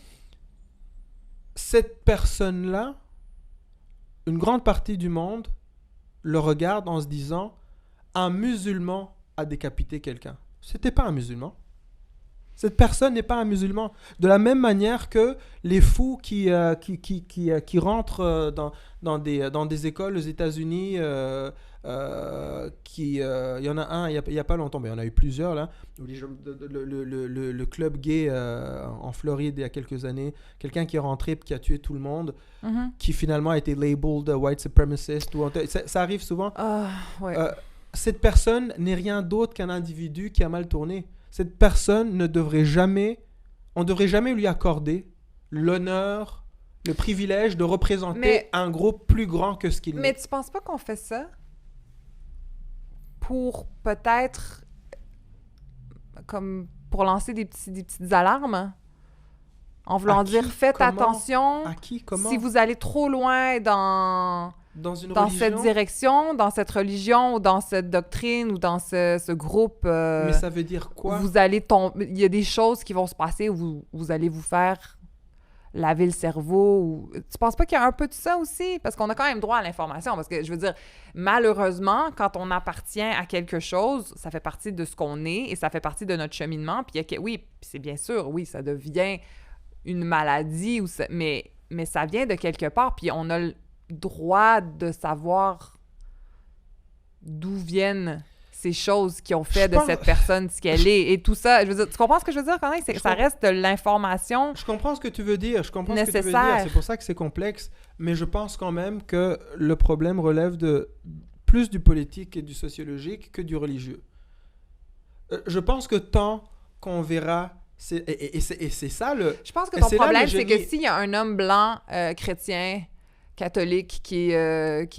Cette personne-là, une grande partie du monde le regarde en se disant un musulman a décapité quelqu'un. C'était pas un musulman. Cette personne n'est pas un musulman. De la même manière que les fous qui rentrent dans des écoles aux États-Unis, il y en a un, il y a pas longtemps, mais il y en a eu plusieurs là. Le club gay en Floride il y a quelques années, quelqu'un qui est rentré et qui a tué tout le monde, qui finalement a été labeled white supremacist. Ça arrive souvent. Ouais. Cette personne n'est rien d'autre qu'un individu qui a mal tourné. Cette personne ne devrait jamais, on devrait jamais lui accorder l'honneur, le privilège de représenter un groupe plus grand que ce qu'il Mais est. tu penses pas qu'on fait ça pour peut-être comme pour lancer des petites alarmes en voulant À qui? dire faites Comment? attention À qui? Comment? si vous allez trop loin dans religion? cette direction, dans cette religion ou dans cette doctrine ou dans ce groupe. Mais ça veut dire quoi? Vous allez tomber. Il y a des choses qui vont se passer où vous allez vous faire laver le cerveau. Tu penses pas qu'il y a un peu de ça aussi? Parce qu'on a quand même droit à l'information. Parce que, je veux dire, malheureusement, quand on appartient à quelque chose, ça fait partie de ce qu'on est et ça fait partie de notre cheminement. Puis oui, c'est bien sûr, oui, ça devient une maladie, mais ça vient de quelque part. Puis on a le droit de savoir d'où viennent ces choses qui ont fait de cette personne ce qu'elle est et tout ça. Je veux dire, tu comprends ce que je veux dire quand même? C'est que ça reste de l'information. Je comprends ce que tu veux dire. Je comprends nécessaire. Ce que tu veux dire. C'est pour ça que c'est complexe. Mais je pense quand même que le problème relève de plus du politique et du sociologique que du religieux. Je pense que tant qu'on verra... Et c'est ça le... Je pense que ton problème, c'est que s'il y a un homme blanc, chrétien, catholique qui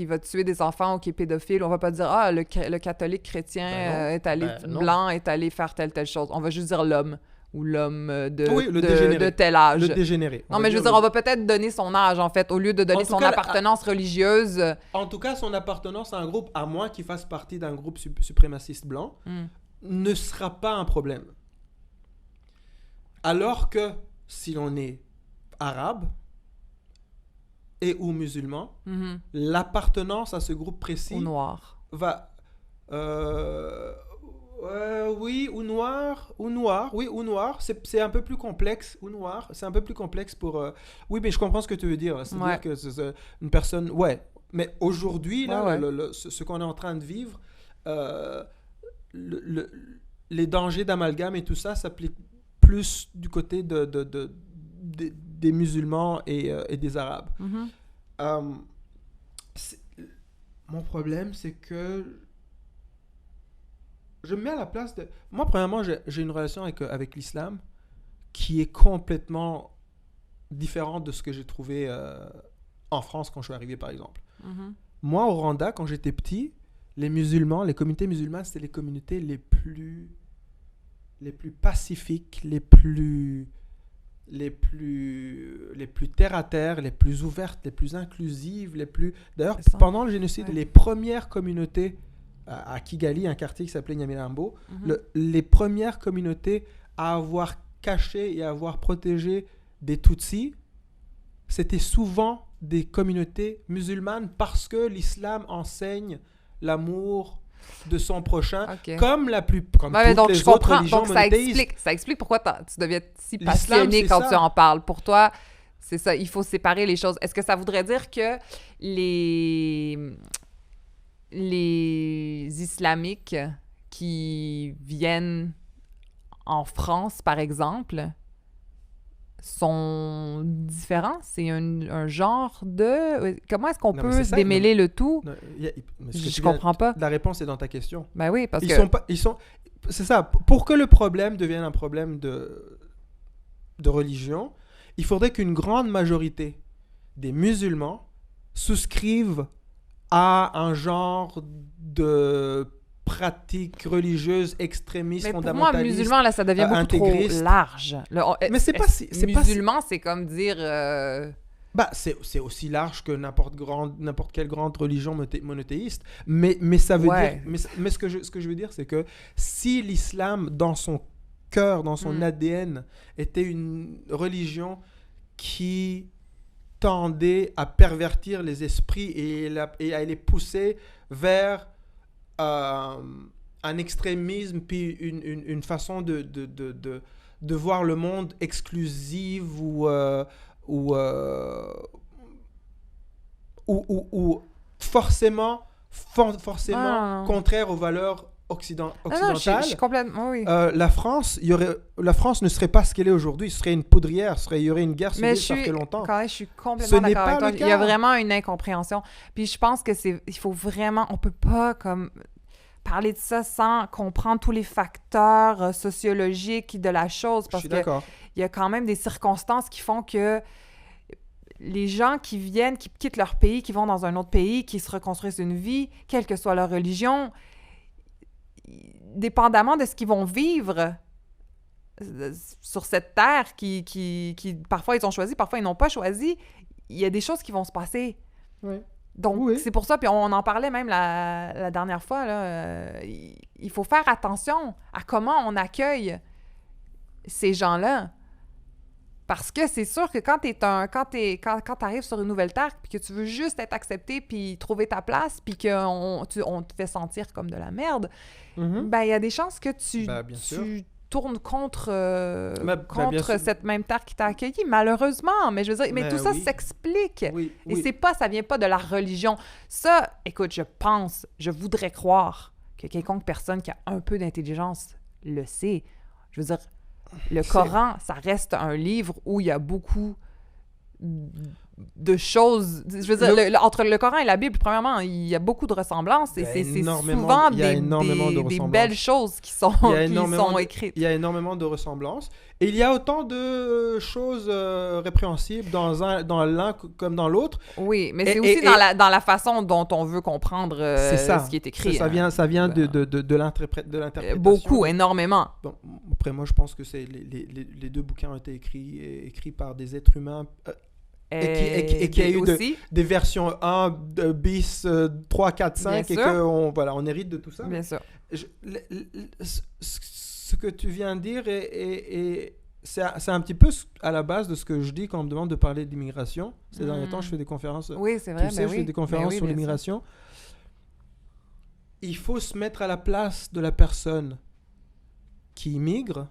va tuer des enfants ou qui est pédophile, on va pas dire « Ah, le catholique chrétien est allé blanc, est allé faire telle chose ». On va juste dire l'homme ou l'homme de tel âge. Le dégénéré. Non, mais je veux dire, on va peut-être donner son âge, en fait, au lieu de donner son appartenance religieuse. En tout cas, son appartenance à un groupe, à moins qu'il fasse partie d'un groupe suprémaciste blanc. ne sera pas un problème. Alors que si l'on est arabe et ou musulman, l'appartenance à ce groupe précis Ou noir. va... oui, ou noir, oui, ou noir, c'est un peu plus complexe, ou noir, c'est un peu plus complexe pour... oui, mais je comprends ce que tu veux dire, c'est-à-dire que c'est une personne... Ouais, mais aujourd'hui, là, ce qu'on est en train de vivre, les dangers d'amalgame et tout ça s'appliquent plus du côté des musulmans et des arabes. Mon problème, c'est que je me mets à la place de... Moi, premièrement, j'ai une relation avec l'islam qui est complètement différente de ce que j'ai trouvé en France quand je suis arrivé, par exemple. Moi, au Rwanda, quand j'étais petit, les communautés musulmanes, c'était les communautés les plus pacifiques, les plus terre à terre, les plus ouvertes, les plus inclusives, D'ailleurs, pendant le génocide, les premières communautés à Kigali, un quartier qui s'appelait Nyamirambo, les premières communautés à avoir caché et à avoir protégé des Tutsis, c'était souvent des communautés musulmanes parce que l'islam enseigne l'amour de son prochain, comme toutes donc, les autres religions donc monothéistes. ça explique pourquoi tu deviens si passionné quand tu en parles. Pour toi, c'est ça, il faut séparer les choses. Est-ce que ça voudrait dire que les islamiques qui viennent en France, par exemple, sont différents? C'est un genre de... Comment est-ce qu'on peut démêler le tout? Je comprends pas. La réponse est dans ta question. Ben oui, parce que... C'est ça. Pour que le problème devienne un problème de religion, il faudrait qu'une grande majorité des musulmans souscrivent à un genre de pratique religieuse extrémiste, fondamentaliste. Mais pour moi, musulman, là, ça devient beaucoup trop large. Mais c'est pas si... Musulman, c'est comme dire... c'est aussi large que n'importe quelle grande religion monothéiste. Mais ça veut dire... Mais ce que je veux dire, c'est que si l'islam, dans son cœur, dans son ADN, était une religion qui tendait à pervertir les esprits et à les pousser vers un extrémisme, puis une façon de voir le monde exclusive ou forcément contraire aux valeurs occidentales. Je suis complètement... Oui. La France ne serait pas ce qu'elle est aujourd'hui. Ce serait une poudrière. Il y aurait une guerre civile ça fait longtemps. Je suis complètement d'accord avec toi. Il y a vraiment une incompréhension. Puis je pense que il faut vraiment... On peut pas comme parler de ça sans comprendre tous les facteurs sociologiques de la chose. Parce qu'il y a quand même des circonstances qui font que les gens qui viennent, qui quittent leur pays, qui vont dans un autre pays, qui se reconstruisent une vie, quelle que soit leur religion, dépendamment de ce qu'ils vont vivre sur cette terre qui parfois ils ont choisi, parfois ils n'ont pas choisi, il y a des choses qui vont se passer. Oui. Donc, c'est pour ça, puis on en parlait même la dernière fois, là, il faut faire attention à comment on accueille ces gens-là. Parce que c'est sûr que quand t'arrives sur une nouvelle terre, puis que tu veux juste être accepté, puis trouver ta place, puis qu'on te fait sentir comme de la merde, ben il y a des chances que tu tournes contre cette même terre qui t'a accueilli, malheureusement. Mais je veux dire, tout ça s'explique. Et ça vient pas de la religion. Ça, écoute, je voudrais croire que quelconque personne qui a un peu d'intelligence le sait. Je veux dire, le Coran, ça reste un livre où il y a beaucoup de choses... Je veux dire, entre le Coran et la Bible, premièrement, il y a beaucoup de ressemblances et c'est souvent des belles choses qui sont écrites. Il y a énormément de ressemblances. Et il y a autant de choses répréhensibles dans l'un comme dans l'autre. Oui, mais c'est aussi dans la façon dont on veut comprendre ce qui est écrit. Ça vient de l'interprétation. Beaucoup, énormément. Bon, après, moi, je pense que les deux bouquins ont été écrits par des êtres humains Et qu'il y a eu aussi. des versions 1, bis, 3, 4, 5, et Bien sûr. qu'on hérite de tout ça. Bien sûr. Ce que tu viens de dire, c'est un petit peu à la base de ce que je dis quand on me demande de parler d'immigration. Ces derniers temps, je fais des conférences. Oui, c'est vrai, Tu sais, je fais des conférences sur bien sûr. l'immigration. Il faut se mettre à la place de la personne qui immigre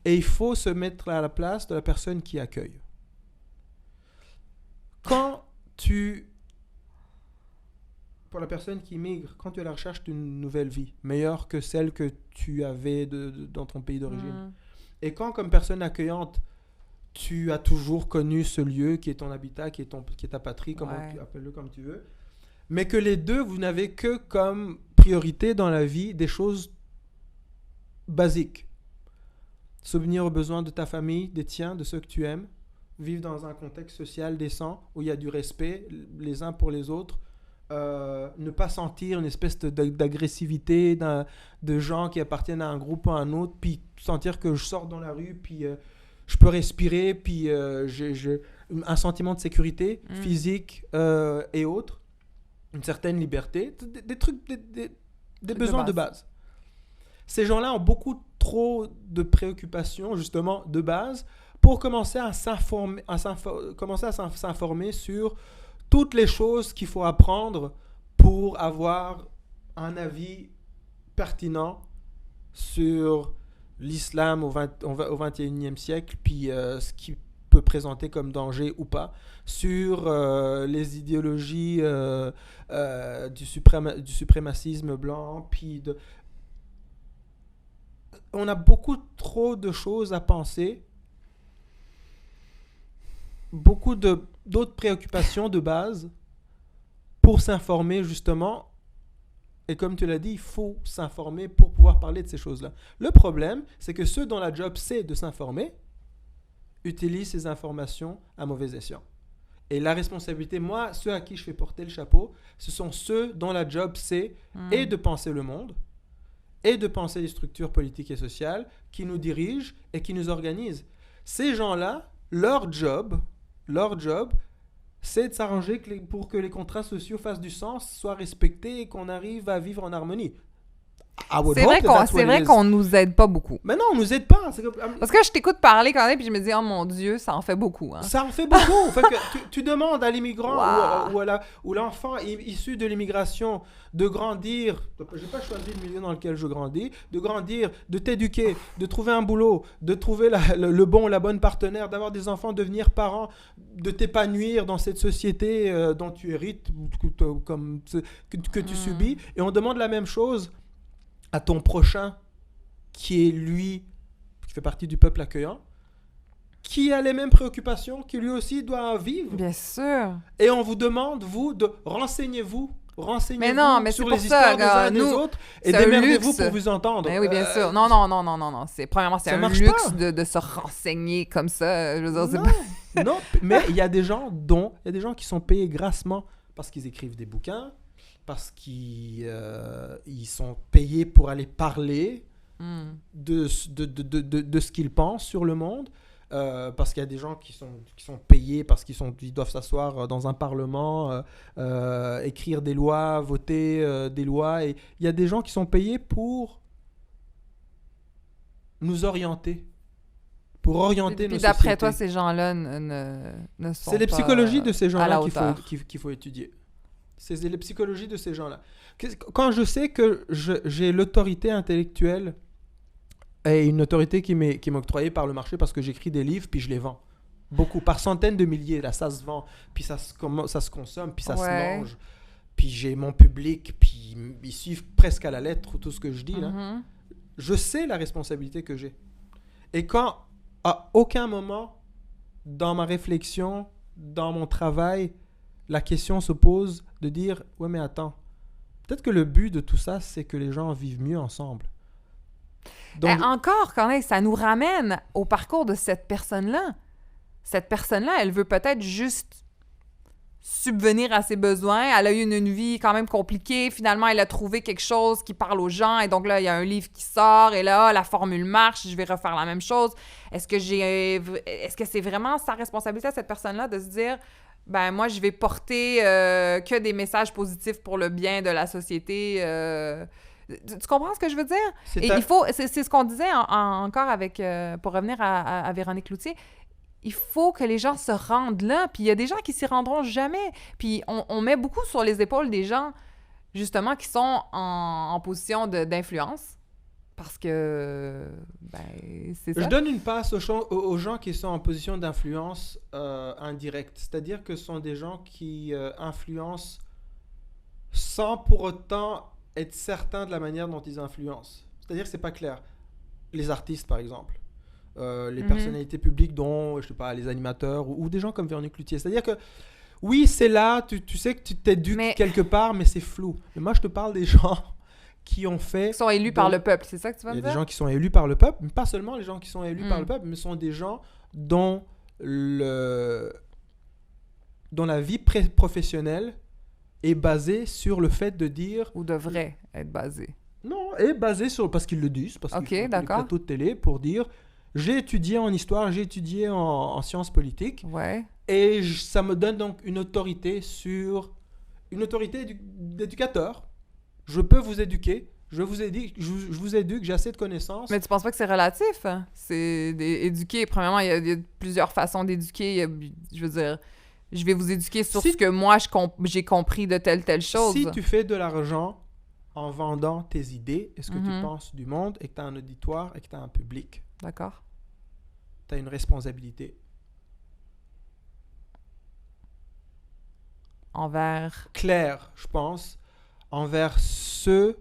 et il faut se mettre à la place de la personne qui accueille. Pour la personne qui immigre, quand tu es à la recherche d'une nouvelle vie, meilleure que celle que tu avais dans ton pays d'origine, et quand, comme personne accueillante, tu as toujours connu ce lieu qui est ton habitat, qui est ta patrie, appelle-le comme tu veux, mais que les deux, vous n'avez que comme priorité dans la vie des choses basiques. Subvenir aux besoins de ta famille, des tiens, de ceux que tu aimes, vivre dans un contexte social décent où il y a du respect les uns pour les autres, ne pas sentir une espèce d'agressivité de gens qui appartiennent à un groupe ou à un autre, puis sentir que je sors dans la rue, puis je peux respirer, puis j'ai un sentiment de sécurité physique et autres, une certaine liberté, des trucs, des besoins de base. Ces gens-là ont beaucoup trop de préoccupations, justement, de base, pour commencer à s'informer sur toutes les choses qu'il faut apprendre pour avoir un avis pertinent sur l'islam au XXIe siècle, puis ce qui peut présenter comme danger ou pas, sur les idéologies du suprémacisme blanc, puis on a beaucoup trop de choses à penser, beaucoup d'autres préoccupations de base pour s'informer justement. Et comme tu l'as dit, il faut s'informer pour pouvoir parler de ces choses-là. Le problème, c'est que ceux dont la job c'est de s'informer utilisent ces informations à mauvais escient. Et la responsabilité, moi, ceux à qui je fais porter le chapeau, ce sont ceux dont la job c'est et de penser le monde, et de penser les structures politiques et sociales qui nous dirigent et qui nous organisent. Ces gens-là, leur job, c'est de s'arranger pour que les contrats sociaux fassent du sens, soient respectés et qu'on arrive à vivre en harmonie. C'est vrai qu'on nous aide pas beaucoup. Mais non, on nous aide pas. Parce que je t'écoute parler quand même, puis je me dis, oh mon Dieu, ça en fait beaucoup. Hein. Ça en fait beaucoup. Fait que tu demandes à l'immigrant ou l'enfant issu de l'immigration de grandir. J'ai pas choisi le milieu dans lequel je grandis. De grandir, de t'éduquer, de trouver un boulot, de trouver le bon ou la bonne partenaire, d'avoir des enfants, devenir parent, de t'épanouir dans cette société dont tu hérites, que tu subis. Et on demande la même chose à ton prochain, qui est lui, qui fait partie du peuple accueillant, qui a les mêmes préoccupations, qui lui aussi doit vivre. Bien sûr. Et on vous demande, vous, de renseignez-vous mais sur c'est les histoires des uns et des autres, et démerdez-vous pour vous entendre. Mais oui, bien sûr. Non. Premièrement, c'est un luxe de se renseigner comme ça. Je veux dire, non, mais il y a des gens qui sont payés grassement parce qu'ils écrivent des bouquins, parce qu'ils sont payés pour aller parler de ce qu'ils pensent sur le monde, parce qu'il y a des gens qui sont payés parce qu'ils doivent s'asseoir dans un parlement, écrire des lois, voter des lois, et il y a des gens qui sont payés pour nous orienter, pour orienter nos sociétés. Puis d'après toi, ces gens-là ne sont pas C'est les psychologies de ces gens-là qu'il faut étudier. C'est les psychologies de ces gens-là. Quand je sais que j'ai l'autorité intellectuelle et une autorité qui m'est octroyée par le marché parce que j'écris des livres puis je les vends. Beaucoup, par centaines de milliers. Là, ça se vend, puis ça se consomme, puis ça se mange. Puis j'ai mon public, puis ils suivent presque à la lettre tout ce que je dis. Là. Je sais la responsabilité que j'ai. Et quand, à aucun moment, dans ma réflexion, dans mon travail, la question se pose de dire « Ouais, mais attends, peut-être que le but de tout ça, c'est que les gens vivent mieux ensemble. » Donc, encore, quand même, ça nous ramène au parcours de cette personne-là. Cette personne-là, elle veut peut-être juste subvenir à ses besoins. Elle a eu une vie quand même compliquée. Finalement, elle a trouvé quelque chose qui parle aux gens. Et donc là, il y a un livre qui sort. Et là, la formule marche. Je vais refaire la même chose. Est-ce que c'est vraiment sa responsabilité à cette personne-là de se dire, ben moi, je vais porter que des messages positifs pour le bien de la société. Tu comprends ce que je veux dire? C'est ce qu'on disait encore avec, pour revenir à Véronique Cloutier. Il faut que les gens se rendent là, puis il y a des gens qui s'y rendront jamais. Puis on met beaucoup sur les épaules des gens, justement, qui sont en position d'influence, parce que, c'est ça. Je donne une passe aux gens qui sont en position d'influence indirecte. C'est-à-dire que ce sont des gens qui influencent sans pour autant être certains de la manière dont ils influencent. C'est-à-dire que c'est pas clair. Les artistes, par exemple. Les personnalités publiques dont, je sais pas, les animateurs ou des gens comme Véronique Cloutier. C'est-à-dire que, oui, c'est là, tu sais que tu t'éduques quelque part, mais c'est flou. Mais moi, je te parle des gens qui ont fait... Qui sont élus par le peuple, c'est ça que tu vas me dire? Il y a des gens qui sont élus par le peuple, mais pas seulement les gens qui sont élus par le peuple, mais sont des gens dont la vie professionnelle est basée sur le fait de dire... Ou devrait être basée. Non, est basée sur... Parce qu'ils le disent, parce qu'ils font des plateaux de télé pour dire... J'ai étudié en histoire, j'ai étudié en sciences politiques. Ouais. Et ça me donne donc une autorité d'éducateur. Je peux vous éduquer. Je vous éduque, j'ai assez de connaissances. Mais tu penses pas que c'est relatif? Hein? C'est éduquer. Premièrement, il y a plusieurs façons d'éduquer. Je veux dire, je vais vous éduquer sur ce que moi, j'ai compris de telle chose. Si tu fais de l'argent en vendant tes idées et ce que tu penses du monde et que tu as un auditoire et que tu as un public. D'accord. Tu as une responsabilité. Envers... Claire, je pense, envers ceux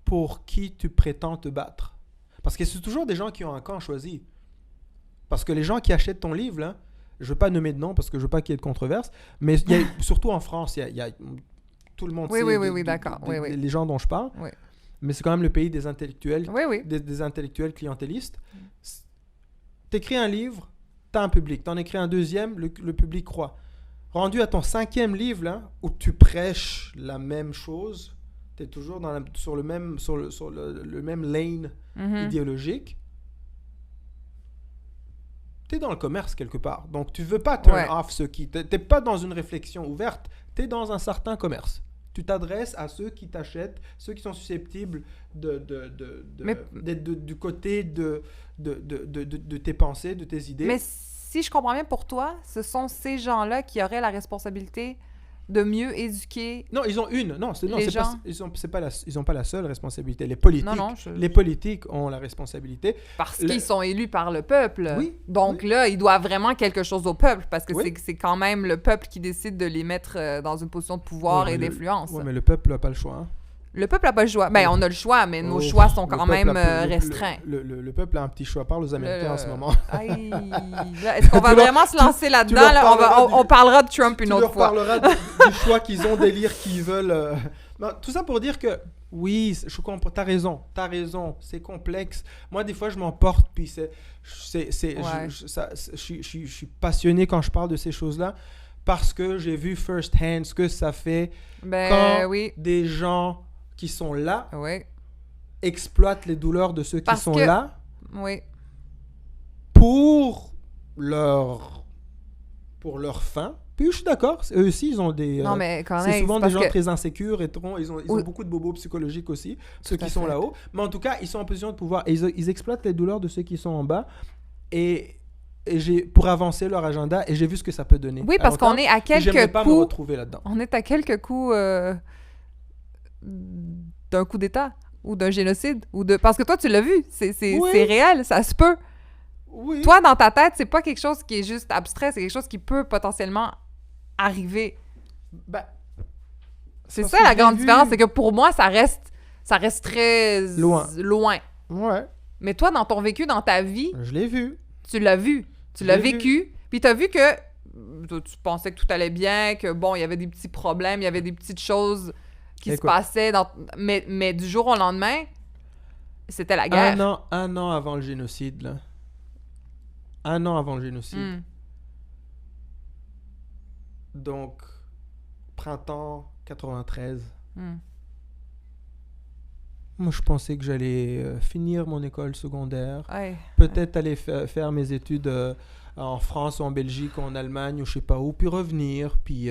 pour qui tu prétends te battre. Parce que c'est toujours des gens qui ont un camp choisi. Parce que les gens qui achètent ton livre, là, je ne veux pas nommer de nom parce que je ne veux pas qu'il y ait de controverse, mais surtout en France, il y a tout le monde sait d'accord. Les gens dont je parle. Oui. Mais c'est quand même le pays des intellectuels, oui. Des intellectuels clientélistes. T'écris un livre, t'as un public. T'en écris un deuxième, le public croit. Rendu à ton 5e livre, là, où tu prêches la même chose, t'es toujours sur le même lane idéologique, t'es dans le commerce quelque part. Donc tu veux pas turn off ceux qui... T'es pas dans une réflexion ouverte, t'es dans un certain commerce. Tu t'adresses à ceux qui t'achètent, ceux qui sont susceptibles d'être du côté de tes pensées, de tes idées. Mais si je comprends bien, pour toi, ce sont ces gens-là qui auraient la responsabilité de mieux éduquer. Non, ils ont une. Ils n'ont pas la seule responsabilité. Les politiques ont la responsabilité. Parce qu'ils sont élus par le peuple. Oui. Donc là, ils doivent vraiment quelque chose au peuple, parce que c'est quand même le peuple qui décide de les mettre dans une position de pouvoir et d'influence. Oui, mais le peuple n'a pas le choix. Hein. Le peuple n'a pas le choix. Ben, on a le choix, mais nos choix sont quand même restreints. Le peuple a un petit choix. Parle aux Américains en ce moment. Est-ce qu'on va vraiment se lancer là-dedans? Là? On parlera de Trump une autre fois. Tu leur parleras du choix qu'ils ont, des lire qu'ils veulent. Tout ça pour dire que, oui, je comprends. T'as raison. C'est complexe. Moi, des fois, je m'emporte, puis je suis passionné quand je parle de ces choses-là, parce que j'ai vu first hand ce que ça fait quand des gens qui sont là exploitent les douleurs de ceux qui sont là pour leur fin. Puis je suis d'accord, eux aussi ils ont des... non, mais quand c'est souvent des gens très insécures et ils ont beaucoup de bobos psychologiques aussi, ceux qui sont là-haut. Mais en tout cas, ils sont en position de pouvoir. Et ils exploitent les douleurs de ceux qui sont en bas et pour avancer leur agenda, et j'ai vu ce que ça peut donner. Oui, parce qu'on est à quelques coups... J'aimerais pas me retrouver là-dedans. On est à quelques coups d'un coup d'État ou d'un génocide. Parce que toi, tu l'as vu. C'est réel, ça se peut. Oui. Toi, dans ta tête, c'est pas quelque chose qui est juste abstrait, c'est quelque chose qui peut potentiellement arriver. C'est ça la grande différence, c'est que pour moi, ça reste très loin. Ouais. Mais toi, dans ton vécu, dans ta vie... Je l'ai vu. Tu l'as vu. Tu l'as vécu. Puis t'as vu que tu pensais que tout allait bien, que bon, il y avait des petits problèmes, il y avait des petites choses qui se passaient. Mais du jour au lendemain, c'était la guerre. Un an avant le génocide, là. Un an avant le génocide. Donc, printemps 93. Hmm. Moi, je pensais que j'allais finir mon école secondaire, Ouais. peut-être aller faire mes études en France ou en Belgique ou en Allemagne ou je sais pas où, puis revenir, puis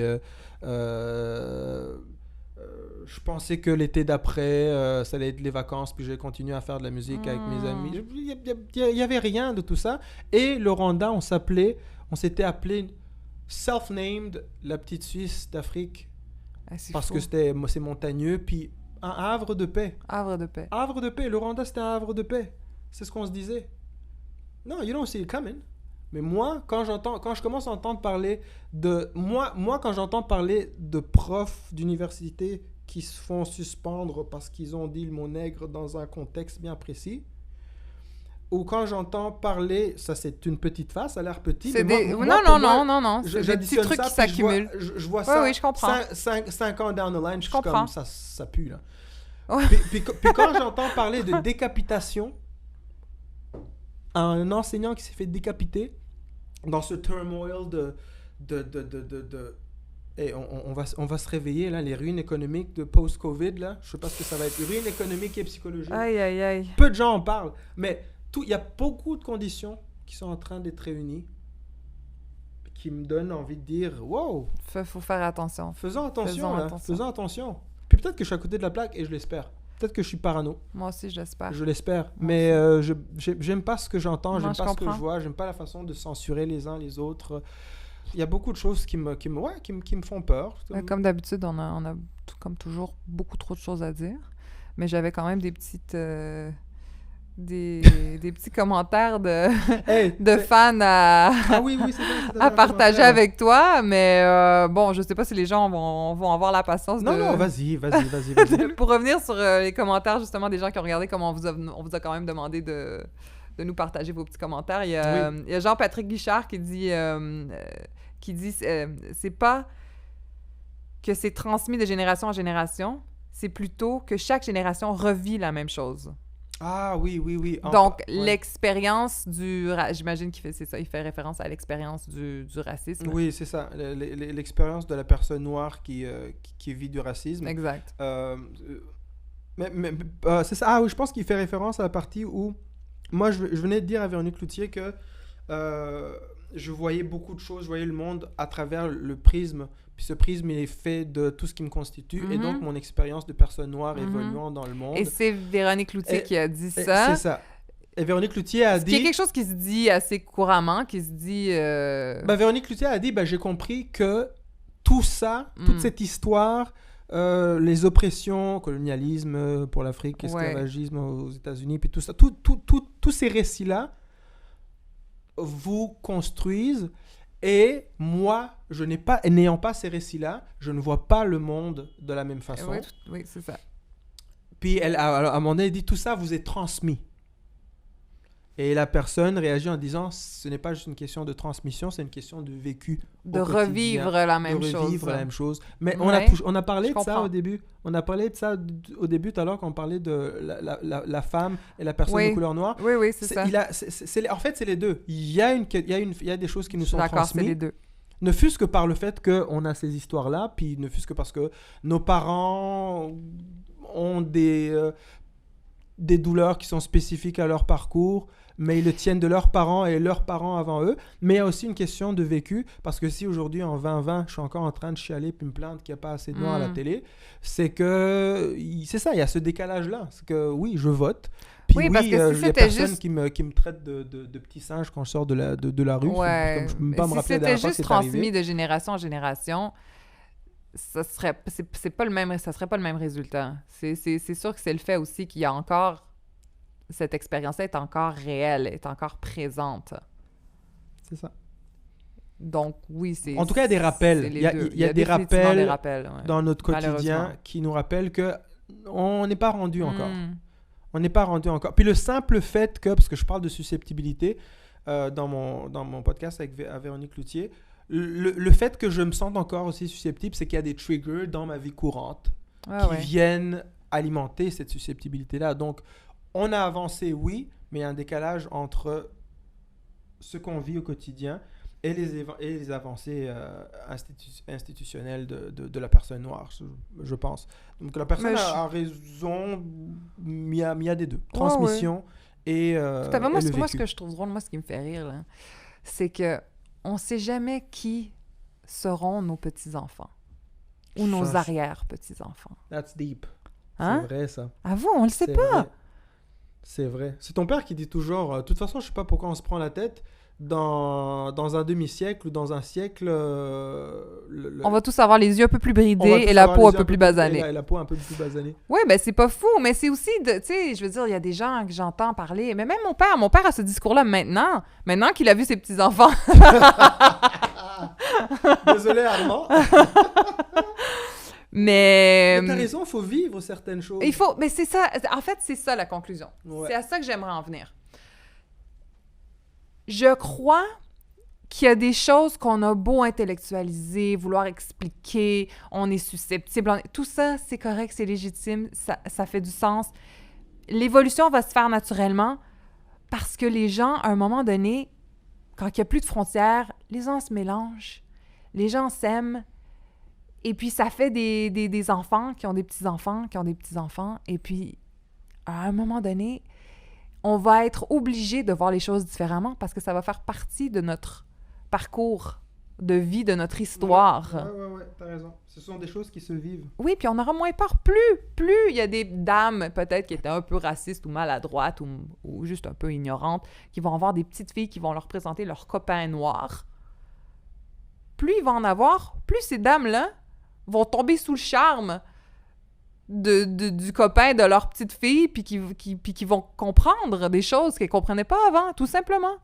je pensais que l'été d'après, ça allait être les vacances, puis j'allais continuer à faire de la musique avec mes amis. Il y avait rien de tout ça. Et le Rwanda, on s'était appelé self-named la petite Suisse d'Afrique, Ah, c'est parce fou. que c'est montagneux, puis un havre de paix. Havre de paix. Havre de paix. Le Rwanda, c'était un havre de paix. C'est ce qu'on se disait. Non, you don't see it coming. Mais moi, quand je commence à entendre parler de... Moi, quand j'entends parler de profs d'université qui se font suspendre parce qu'ils ont dit le mot nègre dans un contexte bien précis, ou quand j'entends parler... Ça, c'est une petite face, ça a l'air petit. C'est mais des... moi, non, pour non, moi, non, non, non. C'est des petits j'additionne trucs ça, qui puis s'accumulent. je vois Oui, ça oui, je comprends. 5 ans down the line, je suis comprends. comme ça pue, là. Ouais. Puis quand j'entends parler de décapitation, un enseignant qui s'est fait décapiter dans ce turmoil et on va se réveiller là, les ruines économiques de post-Covid là, je sais pas ce que ça va être, ruines économiques et psychologiques. Aïe, aïe, aïe. Peu de gens en parlent, mais il y a beaucoup de conditions qui sont en train d'être réunies qui me donnent envie de dire wow, Faut faire attention. faisons attention Faisons là, attention. faisons attention. Puis peut-être que je suis à côté de la plaque et je l'espère. Peut-être que je suis parano. Moi aussi, je l'espère. Je l'espère. Moi Mais j'aime pas ce que j'entends, Non, j'aime je pas ce que comprends. je vois, j'aime pas la façon de censurer les uns les autres. Il y a beaucoup de choses qui me font peur. Comme d'habitude, on a comme toujours beaucoup trop de choses à dire. Mais j'avais quand même des petites... des petits commentaires de, Hey, de fans à, ah oui, c'est vrai, à partager avec toi. Mais bon, je sais pas si les gens vont avoir la patience Non, de... non, vas-y. Pour revenir sur les commentaires, justement, des gens qui ont regardé comment on vous a quand même demandé de nous partager vos petits commentaires. Il y a Jean-Patrick Guichard qui dit c'est pas que c'est transmis de génération en génération, c'est plutôt que chaque génération revit la même chose. Ah oui. Donc, Ouais. l'expérience du... J'imagine qu'il fait, c'est ça, il fait référence à l'expérience du racisme. Oui, c'est ça. L'expérience de la personne noire qui vit du racisme. Exact. C'est ça. Ah oui, je pense qu'il fait référence à la partie où moi, je venais de dire à Véronique Cloutier que je voyais beaucoup de choses, je voyais le monde à travers le prisme. Puis ce prisme, il est fait de tout ce qui me constitue et donc mon expérience de personne noire évoluant dans le monde. Et c'est Véronique Cloutier qui a dit C'est ça. ça. Et Véronique Cloutier a dit... Il y a quelque chose qui se dit assez couramment, qui se dit... Véronique Cloutier a dit, j'ai compris que tout ça, toute cette histoire, les oppressions, colonialisme pour l'Afrique, esclavagisme aux États-Unis, puis tout ça, tous ces récits-là vous construisent. Et moi, n'ayant pas ces récits-là, je ne vois pas le monde de la même façon. Oui, c'est ça. Puis à un moment donné, elle dit, tout ça vous est transmis. Et la personne réagit en disant, ce n'est pas juste une question de transmission, c'est une question de vécu. De revivre la même chose. Mais Ouais, on a parlé de ça comprends. au début. On a parlé de ça au début tout à l'heure quand on parlait de la femme et la personne de couleur noire. Oui, c'est ça. En fait, c'est les deux. Il y a des choses qui nous sont D'accord, c'est transmises. les deux. Ne fût-ce que par le fait qu'on a ces histoires-là, puis ne fût-ce que parce que nos parents ont des douleurs qui sont spécifiques à leur parcours, mais ils le tiennent de leurs parents et leurs parents avant eux. Mais il y a aussi une question de vécu, parce que si aujourd'hui, en 2020, je suis encore en train de chialer puis me plaindre qu'il n'y a pas assez de noirs à la télé, c'est ça, il y a ce décalage-là. C'est que oui, je vote. Puis parce que si il y a c'était personne juste... qui me traite de petit singe quand je sors de la rue. Ouais, Comme je peux pas me si rappeler la c'était dernière fois que juste c'est arrivé. transmis de génération en génération, c'est pas le même, ça serait pas le même résultat. C'est sûr que c'est le fait aussi qu'il y a encore... Cette expérience-là est encore réelle, est encore présente. C'est ça. Donc, oui, c'est... En tout cas, il y a des rappels. Il y a des rappels dans notre quotidien qui nous rappellent qu'on n'est pas rendu encore. On n'est pas rendu encore. Puis le simple fait que, parce que je parle de susceptibilité dans mon podcast avec Véronique Cloutier, le fait que je me sente encore aussi susceptible, c'est qu'il y a des triggers dans ma vie courante qui viennent alimenter cette susceptibilité-là. Donc, on a avancé, oui, mais il y a un décalage entre ce qu'on vit au quotidien et les avancées institutionnelles de la personne noire, je pense. Donc la personne a raison, il y a des deux. Transmission et tout à fait. Moi, ce que je trouve drôle, moi, ce qui me fait rire, là, c'est que on sait jamais qui seront nos petits-enfants ou nos arrière-petits-enfants. That's deep. Hein? C'est vrai, ça. Ah vous, on le sait pas. Vrai. C'est vrai. C'est ton père qui dit toujours, de toute façon, je sais pas pourquoi on se prend la tête, dans un demi-siècle ou dans un siècle... On va tous avoir les yeux un peu plus bridés et la peau un peu plus basanée. Et la peau un peu plus basanée. Oui, ben c'est pas fou, mais c'est aussi, tu sais, je veux dire, il y a des gens que j'entends parler, mais même mon père a ce discours-là maintenant qu'il a vu ses petits-enfants. Désolé, Armand. Mais t'as raison, il faut vivre certaines choses. Mais c'est ça, en fait, c'est ça la conclusion. Ouais. C'est à ça que j'aimerais en venir. Je crois qu'il y a des choses qu'on a beau intellectualiser, vouloir expliquer, on est susceptible, tout ça, c'est correct, c'est légitime, ça fait du sens. L'évolution va se faire naturellement parce que les gens, à un moment donné, quand il n'y a plus de frontières, les gens se mélangent, les gens s'aiment, et puis ça fait des enfants qui ont des petits-enfants, qui ont des petits-enfants, et puis à un moment donné, on va être obligé de voir les choses différemment parce que ça va faire partie de notre parcours de vie, de notre histoire. Ouais, t'as raison. Ce sont des choses qui se vivent. Oui, puis on aura moins peur. Plus il y a des dames, peut-être, qui étaient un peu racistes ou maladroites ou juste un peu ignorantes, qui vont avoir des petites filles qui vont leur présenter leurs copains noirs. Plus il va en avoir, plus ces dames-là vont tomber sous le charme du copain de leur petite fille, puis qui vont comprendre des choses qu'elles ne comprenaient pas avant, tout simplement.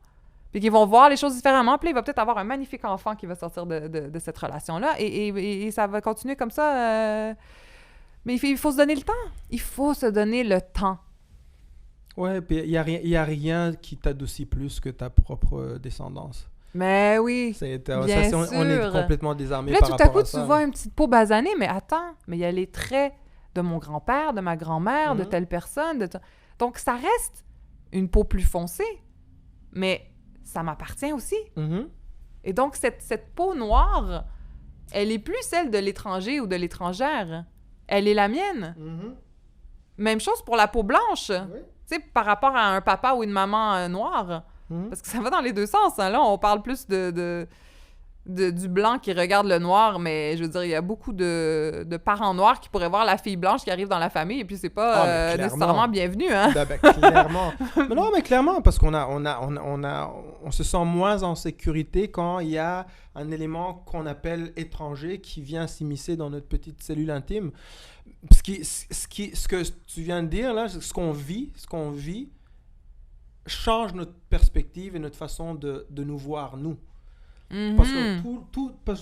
Puis qui vont voir les choses différemment. Puis il va peut-être avoir un magnifique enfant qui va sortir de cette relation-là. Et ça va continuer comme ça. Mais il faut se donner le temps. Il faut se donner le temps. Ouais, puis il y a rien qui t'adoucit plus que ta propre descendance. Mais oui, bien sûr. On est complètement désarmés là, par rapport à ça. Tout à coup, tu vois une petite peau basanée, mais attends, mais il y a les traits de mon grand-père, de ma grand-mère, de telle personne. Donc, ça reste une peau plus foncée, mais ça m'appartient aussi. Et donc, cette peau noire, elle est plus celle de l'étranger ou de l'étrangère. Elle est la mienne. Même chose pour la peau blanche. Oui. Tu sais, par rapport à un papa ou une maman noire. Parce que ça va dans les deux sens. Hein. Là, on parle plus du blanc qui regarde le noir, mais je veux dire, il y a beaucoup de parents noirs qui pourraient voir la fille blanche qui arrive dans la famille, et puis c'est pas nécessairement bienvenu. Hein? Clairement. Mais non, mais clairement, parce qu'on on se sent moins en sécurité quand il y a un élément qu'on appelle étranger qui vient s'immiscer dans notre petite cellule intime. Ce que tu viens de dire, là, ce qu'on vit, change notre perspective et notre façon de nous voir, nous. Parce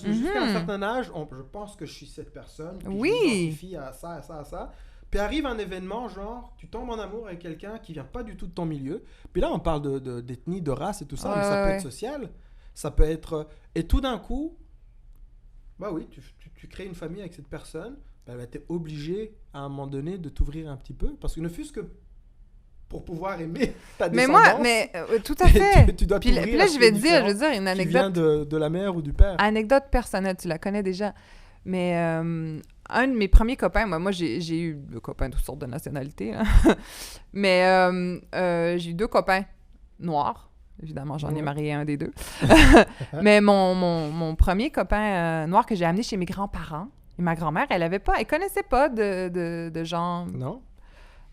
que jusqu'à un certain âge, je pense que je suis cette personne, puis je m'identifie à ça, à ça, à ça. Puis arrive un événement, genre, tu tombes en amour avec quelqu'un qui vient pas du tout de ton milieu. Puis là, on parle d'ethnie, de race et tout ça, mais ça peut être social. Ça peut être... Et tout d'un coup, bah oui, tu crées une famille avec cette personne, bah, tu es obligé, à un moment donné, de t'ouvrir un petit peu. Parce que ne fût-ce que pour pouvoir aimer ta descendance. Tout à fait. Tu dois puis là, je vais dire une anecdote. Qui vient de la mère ou du père. Anecdote personnelle, tu la connais déjà. Mais un de mes premiers copains, moi j'ai eu des copains de toutes sortes de nationalités. Hein. Mais j'ai eu 2 copains noirs. Évidemment, j'en ai marié un des 2. Mais mon premier copain noir que j'ai amené chez mes grands-parents, et ma grand-mère, elle connaissait pas de gens... Non.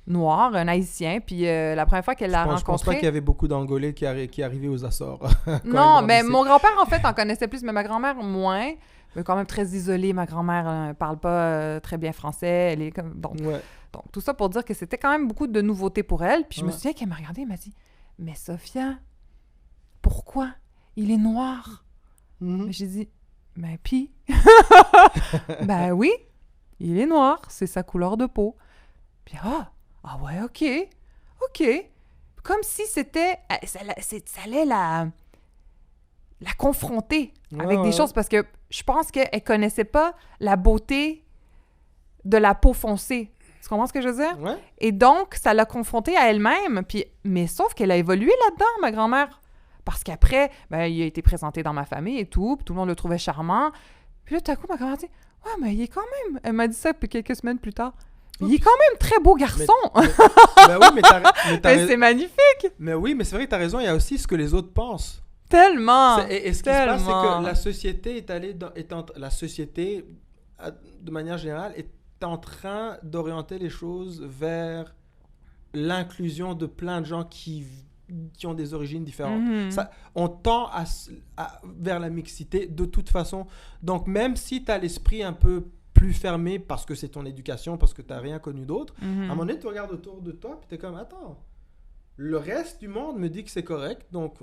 Noir, un haïtien, puis la première fois qu'elle l'a rencontré... Je pense pas qu'il y avait beaucoup d'Angolais qui arrivaient aux Açores. Non, mais mon grand-père, en fait, en connaissait plus, mais ma grand-mère, moins. Mais quand même très isolée. Ma grand-mère parle pas très bien français. Elle est comme... Donc, tout ça pour dire que c'était quand même beaucoup de nouveautés pour elle. Puis je me souviens qu'elle m'a regardée et m'a dit « Mais Sophia, pourquoi? Il est noir. » J'ai dit « Mais puis? » Ben oui, il est noir. C'est sa couleur de peau. Puis ah ouais, OK. Comme si c'était... Ça allait la confronter avec des choses, parce que je pense qu'elle connaissait pas la beauté de la peau foncée. Tu comprends ce que je veux dire? Ouais. Et donc, ça l'a confrontée à elle-même. Mais sauf qu'elle a évolué là-dedans, ma grand-mère. Parce qu'après, ben, il a été présenté dans ma famille et tout, puis tout le monde le trouvait charmant. Puis là, tout à coup, ma grand-mère dit « Ouais, mais il est quand même... » Elle m'a dit ça quelques semaines plus tard. « Il est quand même très beau garçon! » Ben oui, Mais c'est magnifique! Mais oui, mais c'est vrai que t'as raison, il y a aussi ce que les autres pensent. Tellement! Et ce qui se passe, c'est que la société la société, de manière générale, est en train d'orienter les choses vers l'inclusion de plein de gens qui ont des origines différentes. Mhm. On tend vers la mixité de toute façon. Donc, même si tu as l'esprit un peu plus fermé parce que c'est ton éducation, parce que tu n'as rien connu d'autre, à un moment donné, tu regardes autour de toi et tu es comme, attends, le reste du monde me dit que c'est correct, donc,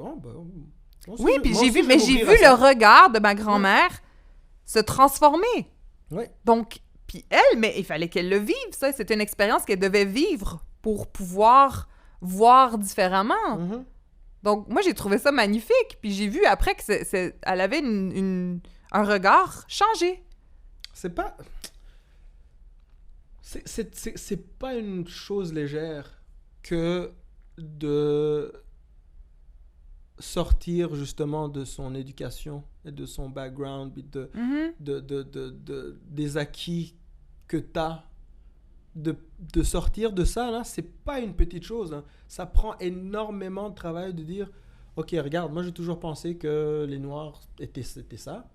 oui, puis j'ai vu le regard de ma grand-mère se transformer. Oui. Donc, puis elle, mais il fallait qu'elle le vive, ça. C'était une expérience qu'elle devait vivre pour pouvoir voir différemment. Mm-hmm. Donc, moi, j'ai trouvé ça magnifique. Puis j'ai vu après qu'elle avait un regard changé. C'est pas... C'est pas une chose légère que de sortir justement de son éducation et de son background, des acquis que tu as, de sortir de ça, là, c'est pas une petite chose. Hein. Ça prend énormément de travail de dire, ok, regarde, moi j'ai toujours pensé que les Noirs c'était ça,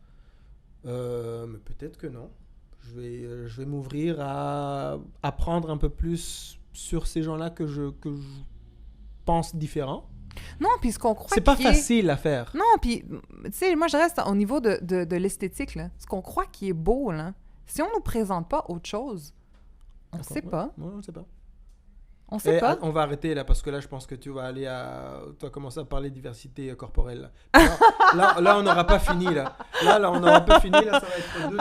mais peut-être que non. Je vais m'ouvrir à apprendre un peu plus sur ces gens-là que je pense différents. Non, puis ce qu'on croit c'est pas facile à faire. Non, puis, tu sais, moi, je reste au niveau de l'esthétique, là. Ce qu'on croit qui est beau, là, si on nous présente pas autre chose, on sait pas. Ouais, on sait pas. On sait pas. On va arrêter, là, parce que là, je pense que tu vas commencer à parler de diversité corporelle, là. Là, on n'aura pas fini, là. Là, on n'aura pas fini, là, ça va être 2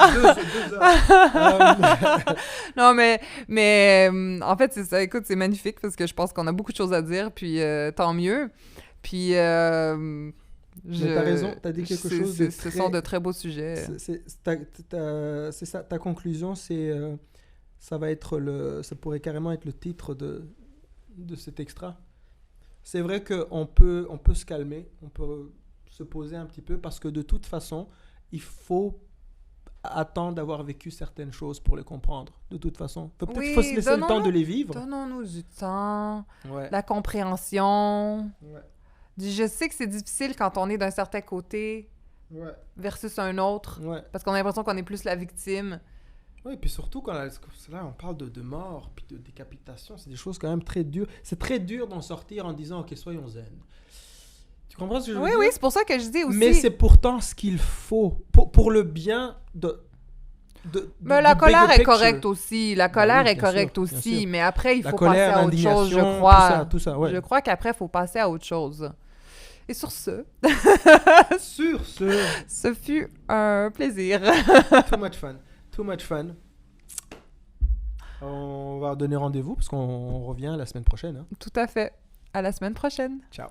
heures. Non, mais en fait, c'est ça. Écoute, c'est magnifique parce que je pense qu'on a beaucoup de choses à dire, puis tant mieux. Puis, t'as raison, t'as dit quelque chose de ce sont de très beaux sujets. C'est ça, ta conclusion, c'est... ça pourrait carrément être le titre de cet extra. C'est vrai qu'on peut se calmer, on peut se poser un petit peu parce que de toute façon, il faut attendre d'avoir vécu certaines choses pour les comprendre. De toute façon, peut-être qu'il faut se laisser le temps de les vivre. Donnons-nous du temps, la compréhension. Ouais. Je sais que c'est difficile quand on est d'un certain côté versus un autre, parce qu'on a l'impression qu'on est plus la victime. Oui, puis surtout quand là, on parle de mort puis de décapitation, c'est des choses quand même très dures. C'est très dur d'en sortir en disant « Ok, soyons zen ». Tu comprends ce que je veux dire? Oui, c'est pour ça que je dis aussi... Mais c'est pourtant ce qu'il faut pour le bien mais la colère est correcte aussi. La colère est correcte aussi. Mais après, il faut passer à autre chose, je crois. Tout ça, ouais. Je crois qu'après, il faut passer à autre chose. Et sur ce... Ce fut un plaisir. Too much fun. On va donner rendez-vous parce qu'on revient la semaine prochaine. Hein. Tout à fait. À la semaine prochaine. Ciao.